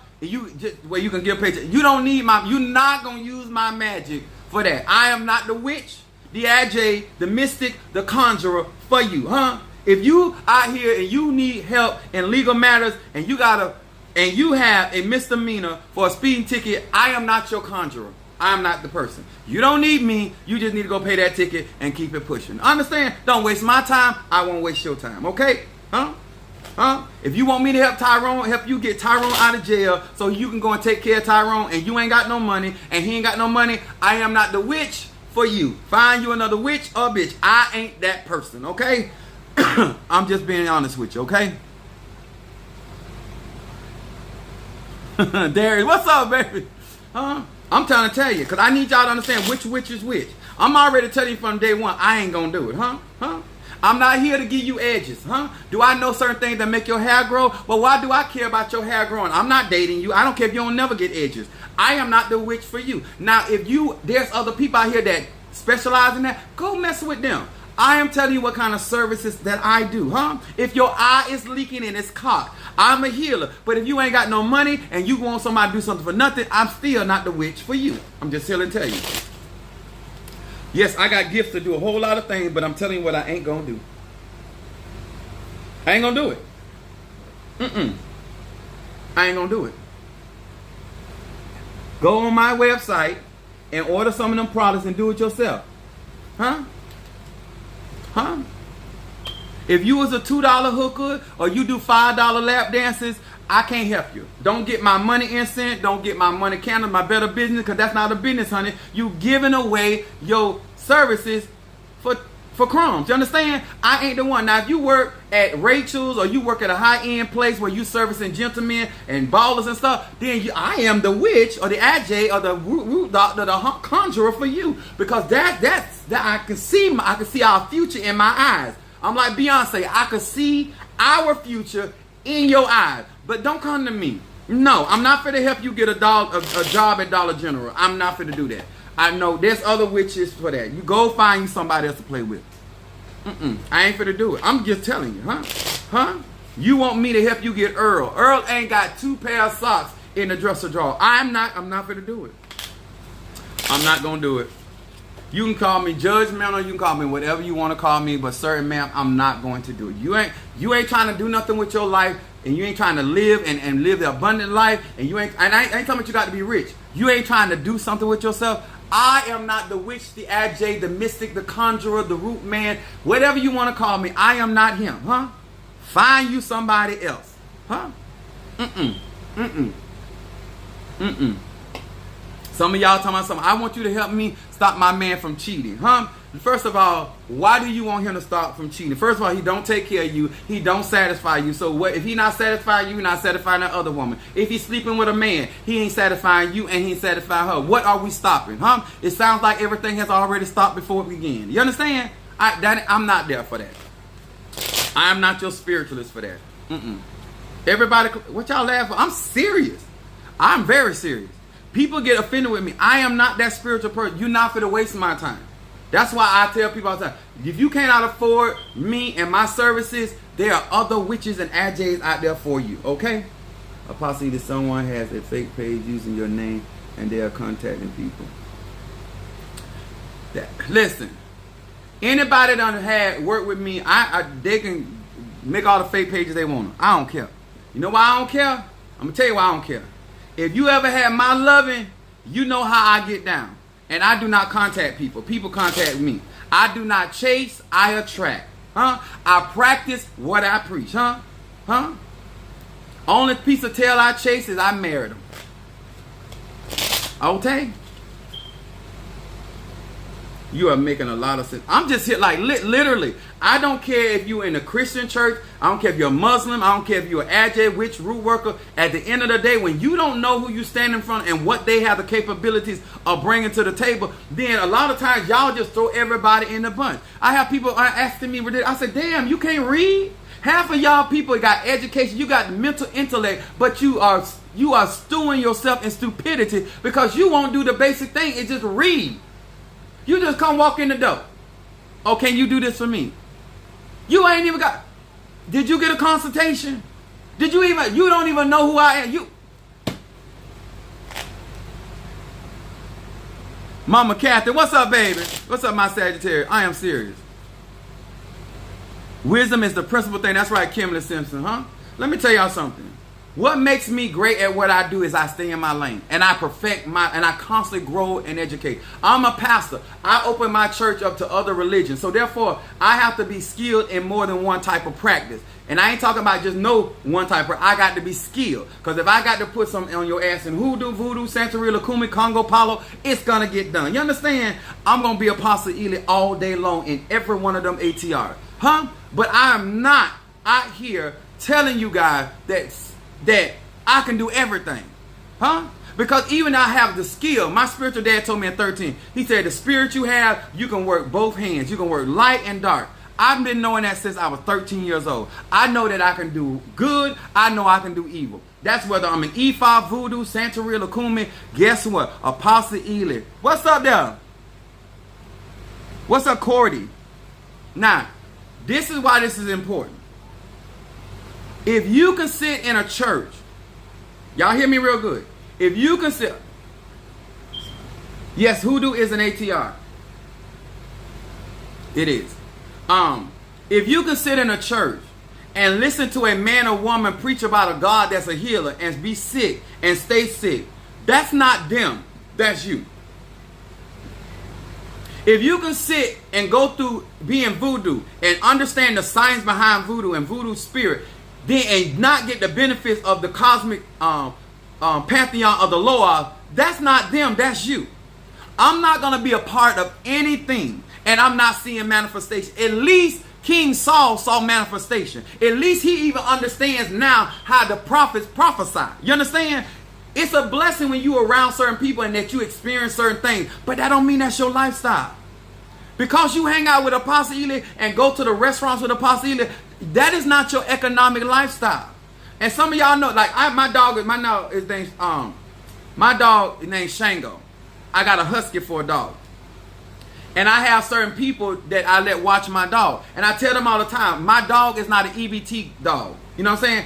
Speaker 1: where you can get a paycheck. You don't need you're not going to use my magic for that. I am not the witch, the AJ, the mystic, the conjurer for you, huh? If you out here and you need help in legal matters and you have a misdemeanor for a speeding ticket, I am not your conjurer. I am not the person. You don't need me. You just need to go pay that ticket and keep it pushing. Understand? Don't waste my time. I won't waste your time. Okay? Huh? Huh? If you want me to help you get Tyrone out of jail so you can go and take care of Tyrone, and you ain't got no money and he ain't got no money, I am not the witch for you. Find you another witch or bitch. I ain't that person, okay? I'm just being honest with you, okay? Darius, what's up, baby? Huh? I'm trying to tell you, because I need y'all to understand which witch is which. I'm already telling you from day one, I ain't going to do it, huh? Huh? I'm not here to give you edges, huh? Do I know certain things that make your hair grow? Well, why do I care about your hair growing? I'm not dating you. I don't care if you don't never get edges. I am not the witch for you. Now, if there's other people out here that specialize in that, go mess with them. I am telling you what kind of services that I do, huh? If your eye is leaking and it's caught, I'm a healer. But if you ain't got no money and you want somebody to do something for nothing, I'm still not the witch for you. I'm just here to tell you. Yes, I got gifts to do a whole lot of things, but I'm telling you what I ain't going to do. I ain't going to do it. I ain't going to do it. Go on my website and order some of them products and do it yourself. Huh? Huh? If you was a $2 hooker or you do $5 lap dances, I can't help you. Don't get my money incense. Don't get my money candle, my better business, because that's not a business, honey. You giving away your services for crumbs. You understand? I ain't the one. Now, if you work at Rachel's or you work at a high-end place where you servicing gentlemen and ballers and stuff, then I am the witch or the AJ or the root doctor, the conjurer for you, because that I can see our future in my eyes. I'm like Beyonce. I can see our future in your eyes. But don't come to me. No, I'm not finna help you get a job at Dollar General. I'm not finna do that. I know there's other witches for that. You go find you somebody else to play with. I ain't finna do it. I'm just telling you, huh? Huh? You want me to help you get Earl. Earl ain't got 2 pair of socks in the dresser drawer. I'm not finna do it. I'm not gonna do it. You can call me judgmental, you can call me whatever you want to call me, but sir and ma'am, I'm not going to do it. You ain't trying to do nothing with your life, and you ain't trying to live and live the abundant life, and I ain't talking about you got to be rich. You ain't trying to do something with yourself. I am not the witch, the AJ, the mystic, the conjurer, the root man, whatever you want to call me. I am not him, huh? Find you somebody else, huh? Some of y'all talking about something. I want you to help me stop my man from cheating, huh? First of all, why do you want him to stop from cheating? First of all, he don't take care of you. He don't satisfy you. So what? If he not satisfying you, he not satisfying that other woman. If he's sleeping with a man, he ain't satisfying you and he ain't satisfying her. What are we stopping, huh? It sounds like everything has already stopped before it began. You understand? I'm not there for that. I am not your spiritualist for that. Everybody, what y'all laugh for? I'm serious. I'm very serious. People get offended with me. I am not that spiritual person. You're not for to waste my time. That's why I tell people all the time, if you cannot afford me and my services, there are other witches and AJs out there for you, okay? Possibly that someone has a fake page using your name and they are contacting people. Listen, anybody that had worked with me, they can make all the fake pages they want. I don't care. You know why I don't care? I'm going to tell you why I don't care. If you ever had my loving, you know how I get down. And I do not contact people. People contact me. I do not chase, I attract. Huh? I practice what I preach. Huh? Huh? Only piece of tail I chase is I married them. Okay? You are making a lot of sense. I'm just here like literally. I don't care if you're in a Christian church. I don't care if you're a Muslim. I don't care if you're an AJ, witch, root worker. At the end of the day, when you don't know who you stand in front and what they have the capabilities of bringing to the table, then a lot of times y'all just throw everybody in the bunch. I have people asking me, I said, damn, you can't read? Half of y'all people got education. You got mental intellect, but you are stewing yourself in stupidity because you won't do the basic thing. It's just read. You just come walk in the door. Oh, can you do this for me? You ain't even got... Did you get a consultation? You don't even know who I am. Mama Catherine, what's up, baby? What's up, my Sagittarius? I am serious. Wisdom is the principal thing. That's right, Kimberly Simpson, huh? Let me tell y'all something. What makes me great at what I do is I stay in my lane and I perfect and I constantly grow and educate. I'm a pastor. I open my church up to other religions. So therefore, I have to be skilled in more than one type of practice. And I ain't talking about just know one type of, I got to be skilled. Because if I got to put something on your ass in hoodoo, voodoo, Santeria, Lakumi, Congo, Palo, it's going to get done. You understand? I'm going to be Apostle Ely all day long in every one of them ATRs. Huh? But I am not out here telling you guys that I can do everything. Huh? Because even I have the skill. My spiritual dad told me at 13, he said the spirit you have, you can work both hands. You can work light and dark. I've been knowing that since I was 13 years old. I know that I can do good. I know I can do evil. That's whether I'm an E5, Voodoo, Santeria, Lakumi. Guess what? Apostle Ely. What's up there? What's up, Cordy? Now, this is why this is important. If you can sit in a church, y'all hear me real good. If you can sit, yes, hoodoo is an ATR. It is. If you can sit in a church and listen to a man or woman preach about a God that's a healer and be sick and stay sick, that's not them, that's you. If you can sit and go through being voodoo and understand the science behind voodoo and voodoo spirit, then and not get the benefits of the cosmic pantheon of the Loa, that's not them, that's you. I'm not going to be a part of anything and I'm not seeing manifestation. At least King Saul saw manifestation. At least he even understands now how the prophets prophesy. You understand? It's a blessing when you're around certain people and that you experience certain things. But that don't mean that's your lifestyle. Because you hang out with Apostle Ely and go to the restaurants with Apostle Ely, that is not your economic lifestyle. And some of y'all know, like my dog is named Shango. I got a husky for a dog. And I have certain people that I let watch my dog. And I tell them all the time, my dog is not an EBT dog. You know what I'm saying?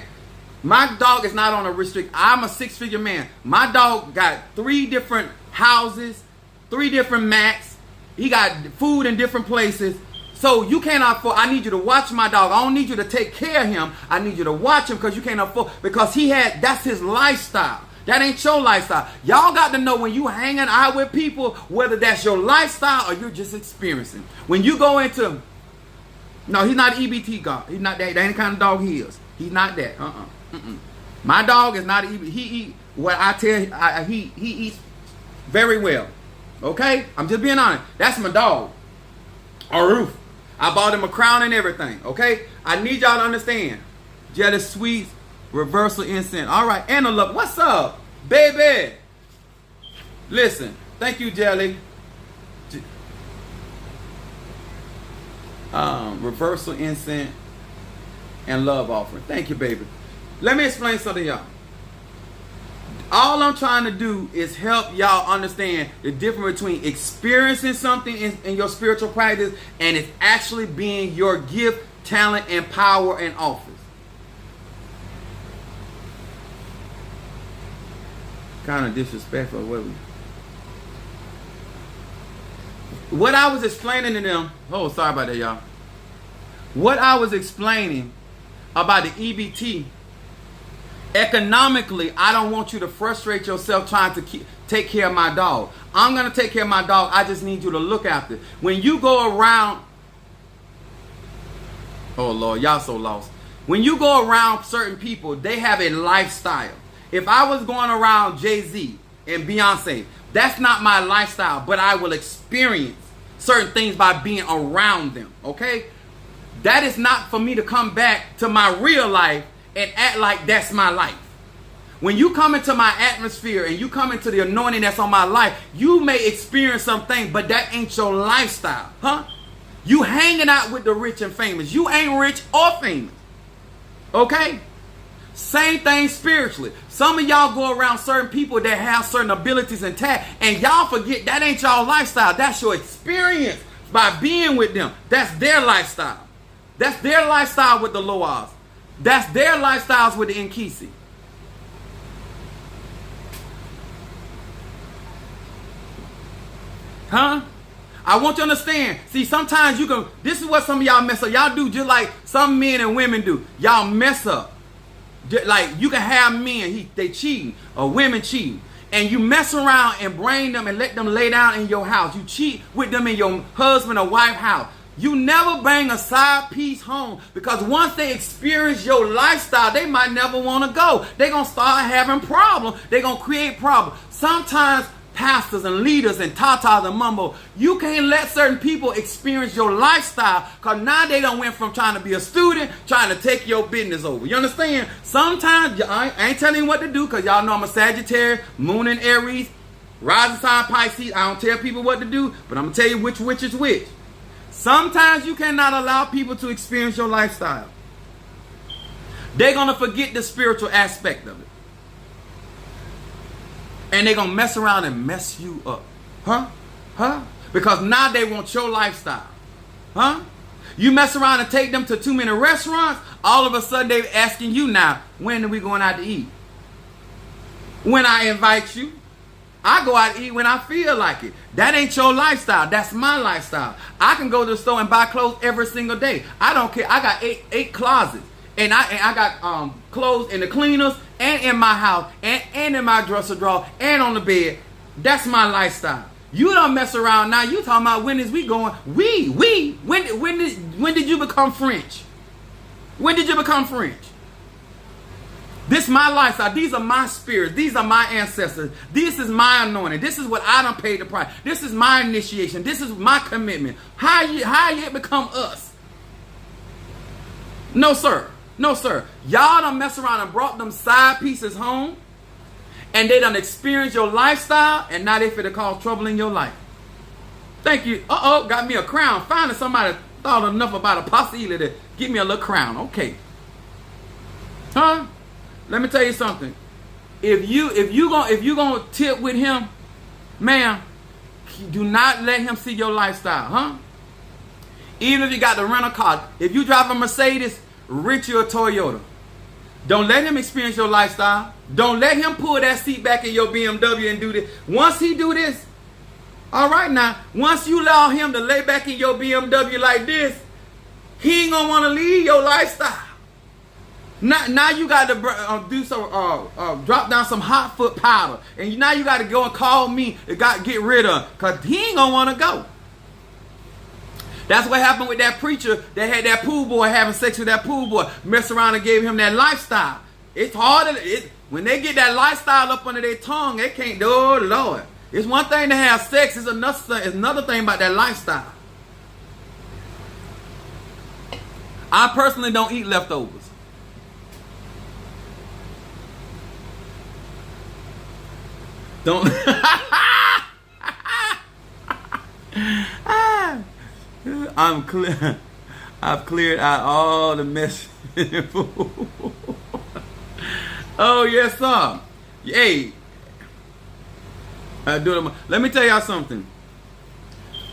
Speaker 1: My dog is not on a restrict. I'm a 6-figure man. My dog got 3 different houses, 3 different mats. He got food in different places. So you can't afford, I need you to watch my dog. I don't need you to take care of him. I need you to watch him because you can't afford, because that's his lifestyle. That ain't your lifestyle. Y'all got to know when you hanging out with people, whether that's your lifestyle or you're just experiencing. When you go into, no, he's not an EBT dog. He's not that. That ain't the kind of dog he is. He's not that. My dog is not an EBT. He eat what I tell you. He eats very well. Okay? I'm just being honest. That's my dog. Aruf. I bought him a crown and everything. Okay? I need y'all to understand. Jelly sweets. Reversal incense. All right. Anna Love. What's up, baby? Listen. Thank you, Jelly. Reversal incense and love offering. Thank you, baby. Let me explain something to y'all. All I'm trying to do is help y'all understand the difference between experiencing something in your spiritual practice and it's actually being your gift, talent, and power and office. Kind of disrespectful. What I was explaining to them, oh, sorry about that, y'all. What I was explaining about the EBT, economically, I don't want you to frustrate yourself trying to take care of my dog. I'm going to take care of my dog. I just need you to look after it. When you go around, oh, Lord, y'all so lost. When you go around certain people, they have a lifestyle. If I was going around Jay-Z and Beyonce, that's not my lifestyle, but I will experience certain things by being around them, okay? That is not for me to come back to my real life and act like that's my life. When you come into my atmosphere and you come into the anointing that's on my life, you may experience something, but that ain't your lifestyle, huh? You hanging out with the rich and famous. You ain't rich or famous, okay? Same thing spiritually. Some of y'all go around certain people that have certain abilities and talent, and y'all forget that ain't y'all lifestyle. That's your experience by being with them. That's their lifestyle. That's their lifestyle with the Loas. That's their lifestyles with the Nkisi. Huh? I want you to understand. See, sometimes you can, this is what some of y'all mess up. Y'all do just like some men and women do. Y'all mess up. Like you can have men, they cheating or women cheating, and you mess around and bring them and let them lay down in your house. You cheat with them in your husband or wife house. You never bring a side piece home, because once they experience your lifestyle, they might never want to go. They're going to start having problems. They're going to create problems. Sometimes pastors and leaders and tatas and mumbo, you can't let certain people experience your lifestyle, because now they done went from trying to be a student, trying to take your business over. You understand? Sometimes, I ain't telling you what to do, because y'all know I'm a Sagittarius, Moon in Aries, rising sign Pisces. I don't tell people what to do, but I'm going to tell you which is which. Sometimes you cannot allow people to experience your lifestyle. They're going to forget the spiritual aspect of it. And they're going to mess around and mess you up. Huh? Because now they want your lifestyle. Huh? You mess around and take them to too many restaurants, all of a sudden they're asking you now, when are we going out to eat? When I invite you, I go out to eat when I feel like it. That ain't your lifestyle. That's my lifestyle. I can go to the store and buy clothes every single day. I don't care. I got eight closets. And I got clothes in the cleaners and in my house and in my dresser drawer and on the bed. That's my lifestyle. You don't mess around now. You talking about when is we going? When did you become French? When did you become French? This is my lifestyle. These are my spirits. These are my ancestors. This is my anointing. This is what I done paid the price. This is my initiation. This is my commitment. How you become us? No, sir. No, sir. Y'all done mess around and brought them side pieces home, and they done experienced your lifestyle, and now they finna cause trouble in your life. Thank you. Got me a crown. Finally somebody thought enough about Apostle Ely to give me a little crown. Okay. Huh? Let me tell you something. If you gonna tip with him, ma'am, do not let him see your lifestyle, huh? Even if you got to rent a car, if you drive a Mercedes, Richie or Toyota, don't let him experience your lifestyle. Don't let him pull that seat back in your BMW and do this. Once he do this, all right now, once you allow him to lay back in your BMW like this, he ain't gonna want to leave your lifestyle. Now you got to do some drop down some hot foot powder, and now you got to go and call me and get rid of, because he ain't gonna want to go. That's what happened with that preacher that had that pool boy having sex with that pool boy, mess around and gave him that lifestyle. It's hard when they get that lifestyle up under their tongue, they can't do. Oh Lord, it's one thing to have sex. It's another thing about that lifestyle. I personally don't eat leftovers. Don't. I'm clear. I've cleared out all the mess. Oh yes, sir. Hey, let me tell y'all something.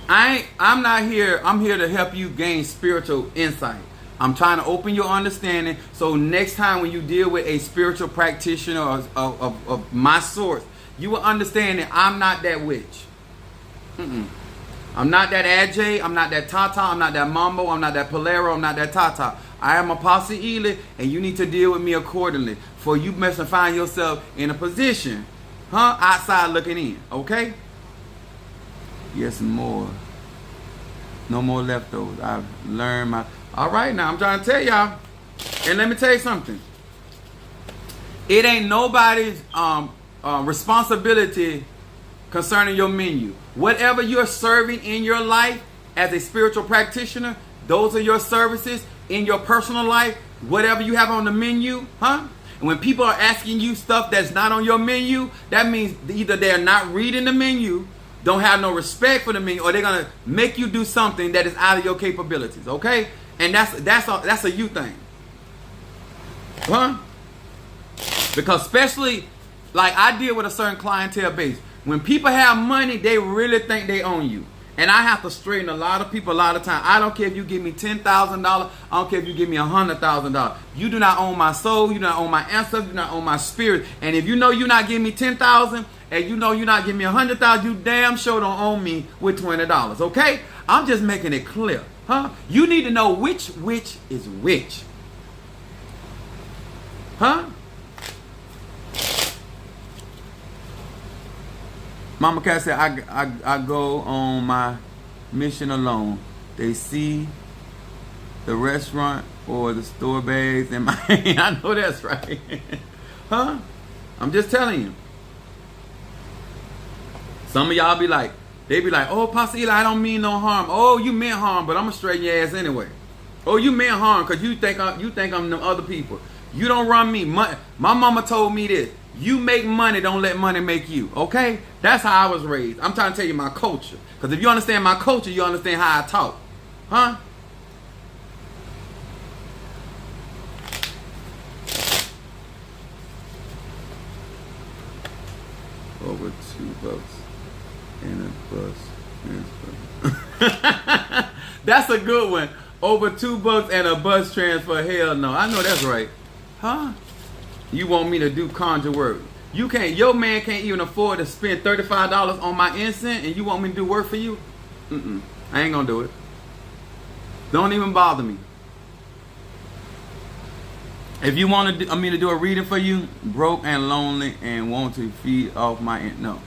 Speaker 1: I'm not here. I'm here to help you gain spiritual insight. I'm trying to open your understanding, so next time when you deal with a spiritual practitioner of my source, you will understand that I'm not that witch. I'm not that AJ. I'm not that Tata. I'm not that Mambo. I'm not that Polero. I'm not that Tata. I am Apostle Ely, and you need to deal with me accordingly. For you must find yourself in a position, outside looking in. Okay? Yes, more. No more leftovers. I've learned my. All right, now I'm trying to tell y'all, and let me tell you something. It ain't nobody's responsibility concerning your menu. Whatever you're serving in your life as a spiritual practitioner, those are your services in your personal life. Whatever you have on the menu, And when people are asking you stuff that's not on your menu, that means either they're not reading the menu, don't have no respect for the menu, or they're gonna make you do something that is out of your capabilities. Okay, and that's a you thing, Because especially like I deal with a certain clientele base. When people have money, they really think they own you. And I have to straighten a lot of people a lot of time. I don't care if you give me $10,000. I don't care if you give me $100,000. You do not own my soul. You do not own my ancestors. You do not own my spirit. And if you know you're not giving me $10,000 and you know you're not giving me $100,000, you damn sure don't own me with $20. Okay? I'm just making it clear. You need to know which is which. Huh? Mama Cat said, I go on my mission alone. They see the restaurant or the store bags in my hand. I know that's right. Huh? I'm just telling you. Some of y'all be like, they be like, oh, Pastor Eli, I don't mean no harm. Oh, you meant harm, but I'm gonna straighten your ass anyway. Oh, you meant harm because you think I'm them other people. You don't run me. My mama told me this. You make money, don't let money make you. Okay? That's how I was raised. I'm trying to tell you my culture. Because if you understand my culture, you understand how I talk. Huh? Over $2 and a bus transfer. That's a good one. Over $2 and a bus transfer. Hell no. I know that's right. Huh? You want me to do conjure work? You can't. Your man can't even afford to spend $35 on my incense, and you want me to do work for you? I ain't gonna do it. Don't even bother me. If you want me to do a reading for you, broke and lonely and want to feed off my no.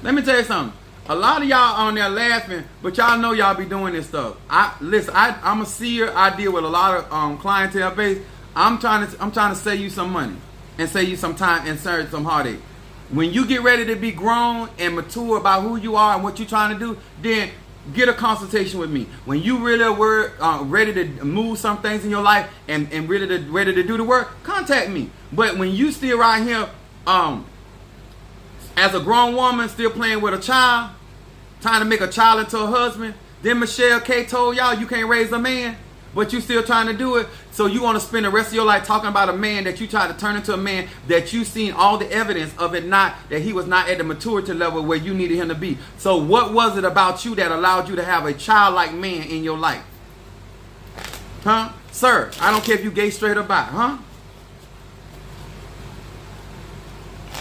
Speaker 1: Let me tell you something. A lot of y'all on there laughing, but y'all know y'all be doing this stuff. I'm a seer. I deal with a lot of clientele base. I'm trying to save you some money and save you some time and save some heartache. When you get ready to be grown and mature about who you are and what you're trying to do, then get a consultation with me. When you really are ready to move some things in your life and ready to do the work, contact me. But when you still right here as a grown woman still playing with a child, trying to make a child into a husband, then Michelle K told y'all you can't raise a man, but you still trying to do it. So you want to spend the rest of your life talking about a man that you tried to turn into a man that you seen all the evidence of it not, that he was not at the maturity level where you needed him to be. So what was it about you that allowed you to have a childlike man in your life? Huh? Sir, I don't care if you gay, straight, or bi. Huh?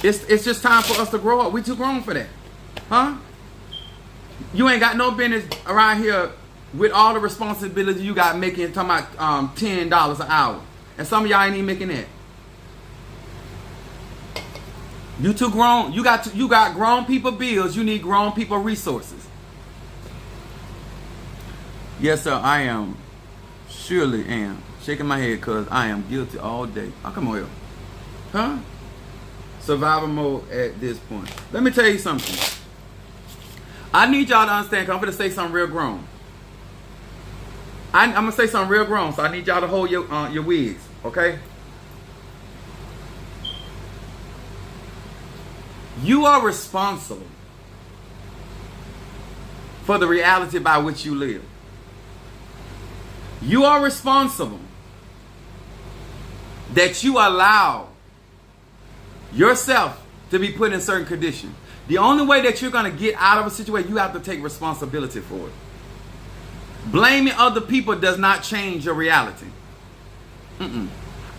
Speaker 1: It's just time for us to grow up. We too grown for that. Huh? You ain't got no business around here with all the responsibility you got making, talking about $10 an hour. And some of y'all ain't even making that. You too grown. You got grown people bills. You need grown people resources. Yes, sir, I am. Surely am. Shaking my head because I am guilty all day. Oh, come on here. Huh? Survival mode at this point. Let me tell you something. I need y'all to understand, because I'm going to say something real grown. I'm going to say something real grown, so I need y'all to hold your wigs, okay? You are responsible for the reality by which you live. You are responsible that you allow yourself to be put in certain conditions. The only way that you're going to get out of a situation, you have to take responsibility for it. Blaming other people does not change your reality.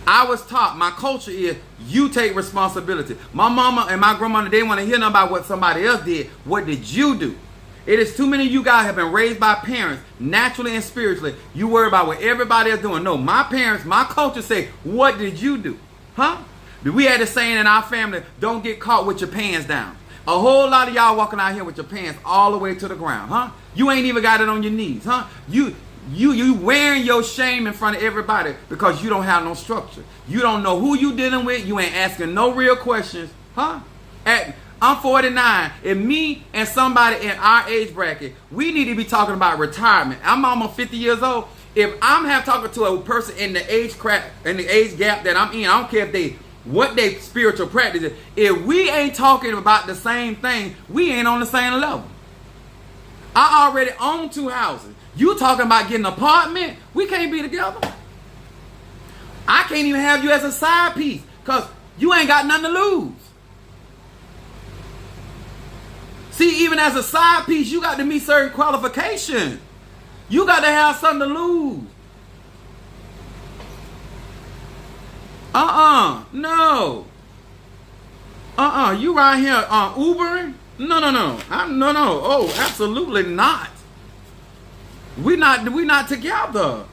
Speaker 1: I was taught, my culture is, you take responsibility. My mama and my grandmother, they want to hear about what somebody else did. What did you do? It is too many of you guys have been raised by parents, naturally and spiritually. You worry about what everybody else doing. No, my parents, my culture say, what did you do? Huh? We had a saying in our family, don't get caught with your pants down. A whole lot of y'all walking out here with your pants all the way to the ground, huh? You ain't even got it on your knees, huh? You wearing your shame in front of everybody because you don't have no structure. You don't know who you dealing with. You ain't asking no real questions, huh? I'm 49. If me and somebody in our age bracket, we need to be talking about retirement. I'm almost 50 years old. If I'm talking to a person in the age gap that I'm in, I don't care if what they spiritual practice is. If we ain't talking about the same thing, we ain't on the same level. I already own 2 houses. You talking about getting an apartment? We can't be together. I can't even have you as a side piece because you ain't got nothing to lose. See, even as a side piece, you got to meet certain qualifications. You got to have something to lose. No. You right here Ubering? No. No. Oh, absolutely not. We not together.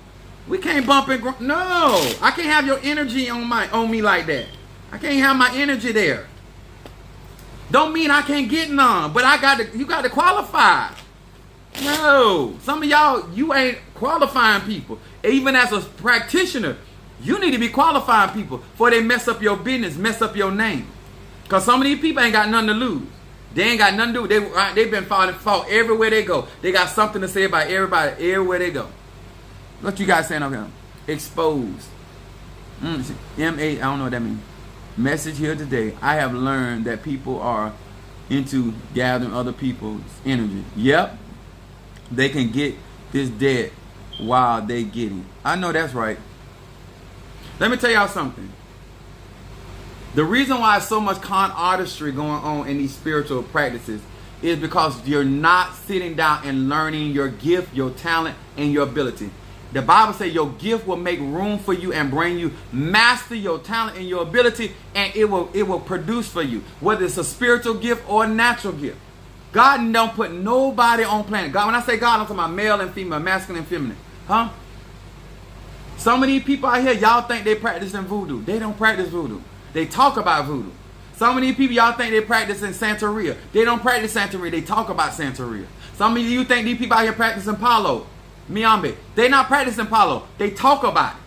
Speaker 1: We can't bump and no. I can't have your energy on me like that. I can't have my energy there. Don't mean I can't get none, but you got to qualify. No, some of y'all, you ain't qualifying people. Even as a practitioner, you need to be qualifying people before they mess up your business, mess up your name. Because some of these people ain't got nothing to lose. They ain't got nothing to do. They've been fault everywhere they go. They got something to say about everybody everywhere they go. What you guys saying over here? Exposed. M-A, I don't know what that means. Message here today. I have learned that people are into gathering other people's energy. Yep. They can get this debt while they getting. I know that's right. Let me tell y'all something. The reason why so much con artistry going on in these spiritual practices is because you're not sitting down and learning your gift, your talent, and your ability. The Bible says your gift will make room for you and bring you. Master your talent and your ability, and it will produce for you. Whether it's a spiritual gift or a natural gift. God don't put nobody on planet. God, when I say God, I'm talking about male and female, masculine and feminine. Huh? Some of these people out here, y'all think they practicing voodoo. They don't practice voodoo. They talk about voodoo. Some of these people, y'all think they practice in Santeria. They don't practice Santeria. They talk about Santeria. Some of you think these people out here practicing Palo, Miambe. They not practicing Palo. They talk about it.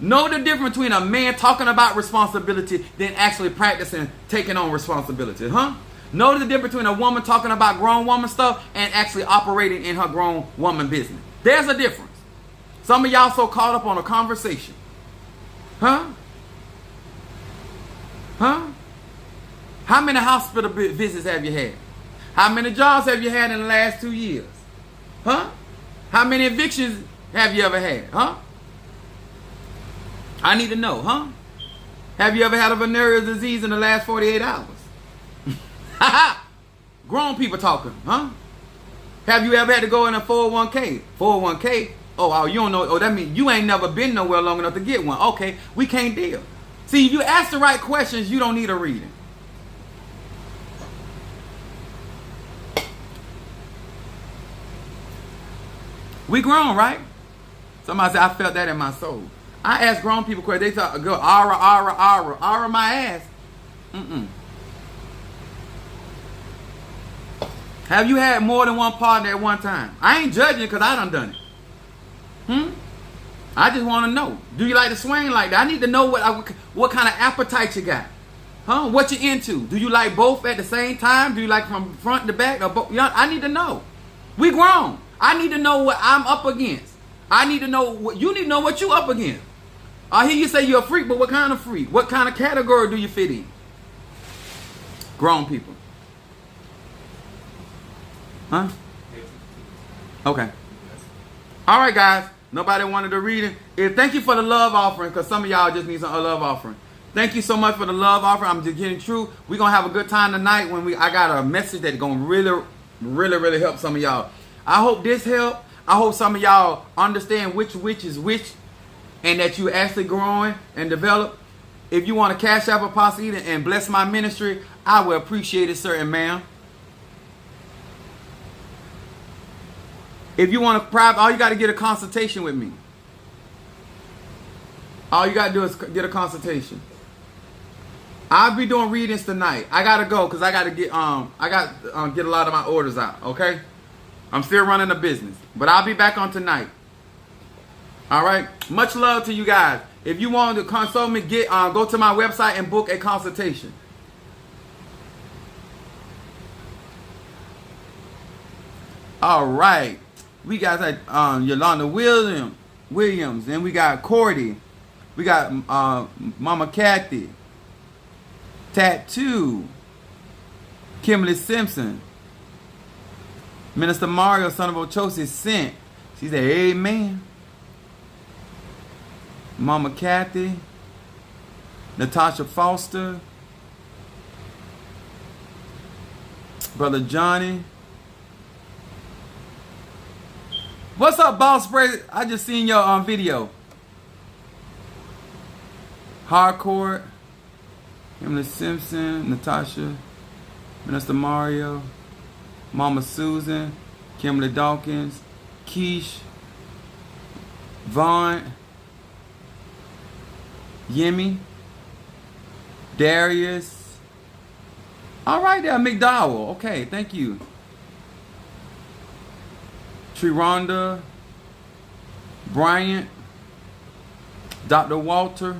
Speaker 1: Know the difference between a man talking about responsibility than actually practicing taking on responsibility, huh? Know the difference between a woman talking about grown woman stuff and actually operating in her grown woman business. There's a difference. Some of y'all so caught up on a conversation. Huh? Huh? How many hospital visits have you had? How many jobs have you had in the last 2 years? Huh? How many evictions have you ever had? Huh? I need to know, huh? Have you ever had a venereal disease in the last 48 hours? Grown people talking, huh? Have you ever had to go in a 401k? 401k? Oh, you don't know. Oh, that means you ain't never been nowhere long enough to get one. Okay, we can't deal. See, if you ask the right questions, you don't need a reading. We grown, right? Somebody said, I felt that in my soul. I ask grown people questions. They talk, go, aura my ass. Have you had more than one partner at one time? I ain't judging because I done it. I just want to know. Do you like to swing like that? I need to know what kind of appetite you got. Huh? What you into? Do you like both at the same time? Do you like from front to back? Or both? I need to know. We grown. I need to know what I'm up against. I need to know what you need to know what you up against. I hear you say you're a freak, but what kind of freak? What kind of category do you fit in? Grown people. Huh? Okay. All right, guys. Nobody wanted to read it. Thank you for the love offering, because some of y'all just need a love offering. Thank you so much for the love offering. I'm just getting true. We're going to have a good time tonight when I got a message that's going to really help some of y'all. I hope this helped. I hope some of y'all understand which is which and that you actually growing and develop. If you want to cash out Apostle Eden and bless my ministry, I will appreciate it, sir and ma'am. If you want to private, all you got to get a consultation with me. All you got to do is get a consultation. I'll be doing readings tonight. I got to go because I got to get get a lot of my orders out, okay? I'm still running a business, but I'll be back on tonight. All right? Much love to you guys. If you want to consult me, go to my website and book a consultation. All right. We got Yolanda Williams, and we got Cordy. We got Mama Kathy, Tattoo, Kimberly Simpson, Minister Mario, son of Ochosi, sent. She said, amen. Mama Kathy, Natasha Foster, Brother Johnny. What's up, Boss Spray? I just seen your video. Hardcore, Emily Simpson, Natasha, Minister Mario, Mama Susan, Kimberly Dawkins, Keish, Vaughn, Yemi, Darius. All right there, McDowell. Okay, thank you. Trironda, Bryant, Dr. Walter,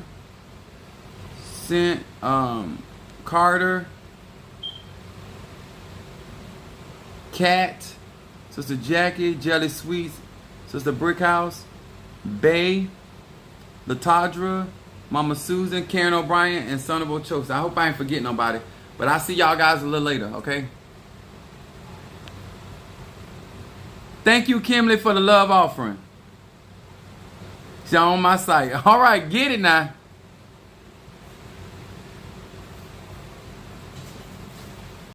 Speaker 1: Carter, Cat, Sister Jackie, Jelly Sweets, Sister Brickhouse, Bay, Latadra, Mama Susan, Karen O'Brien, and Son of Ochos. I hope I ain't forgetting nobody. But I'll see y'all guys a little later, okay? Thank you, Kimley, for the love offering. She's on my site. All right, get it now.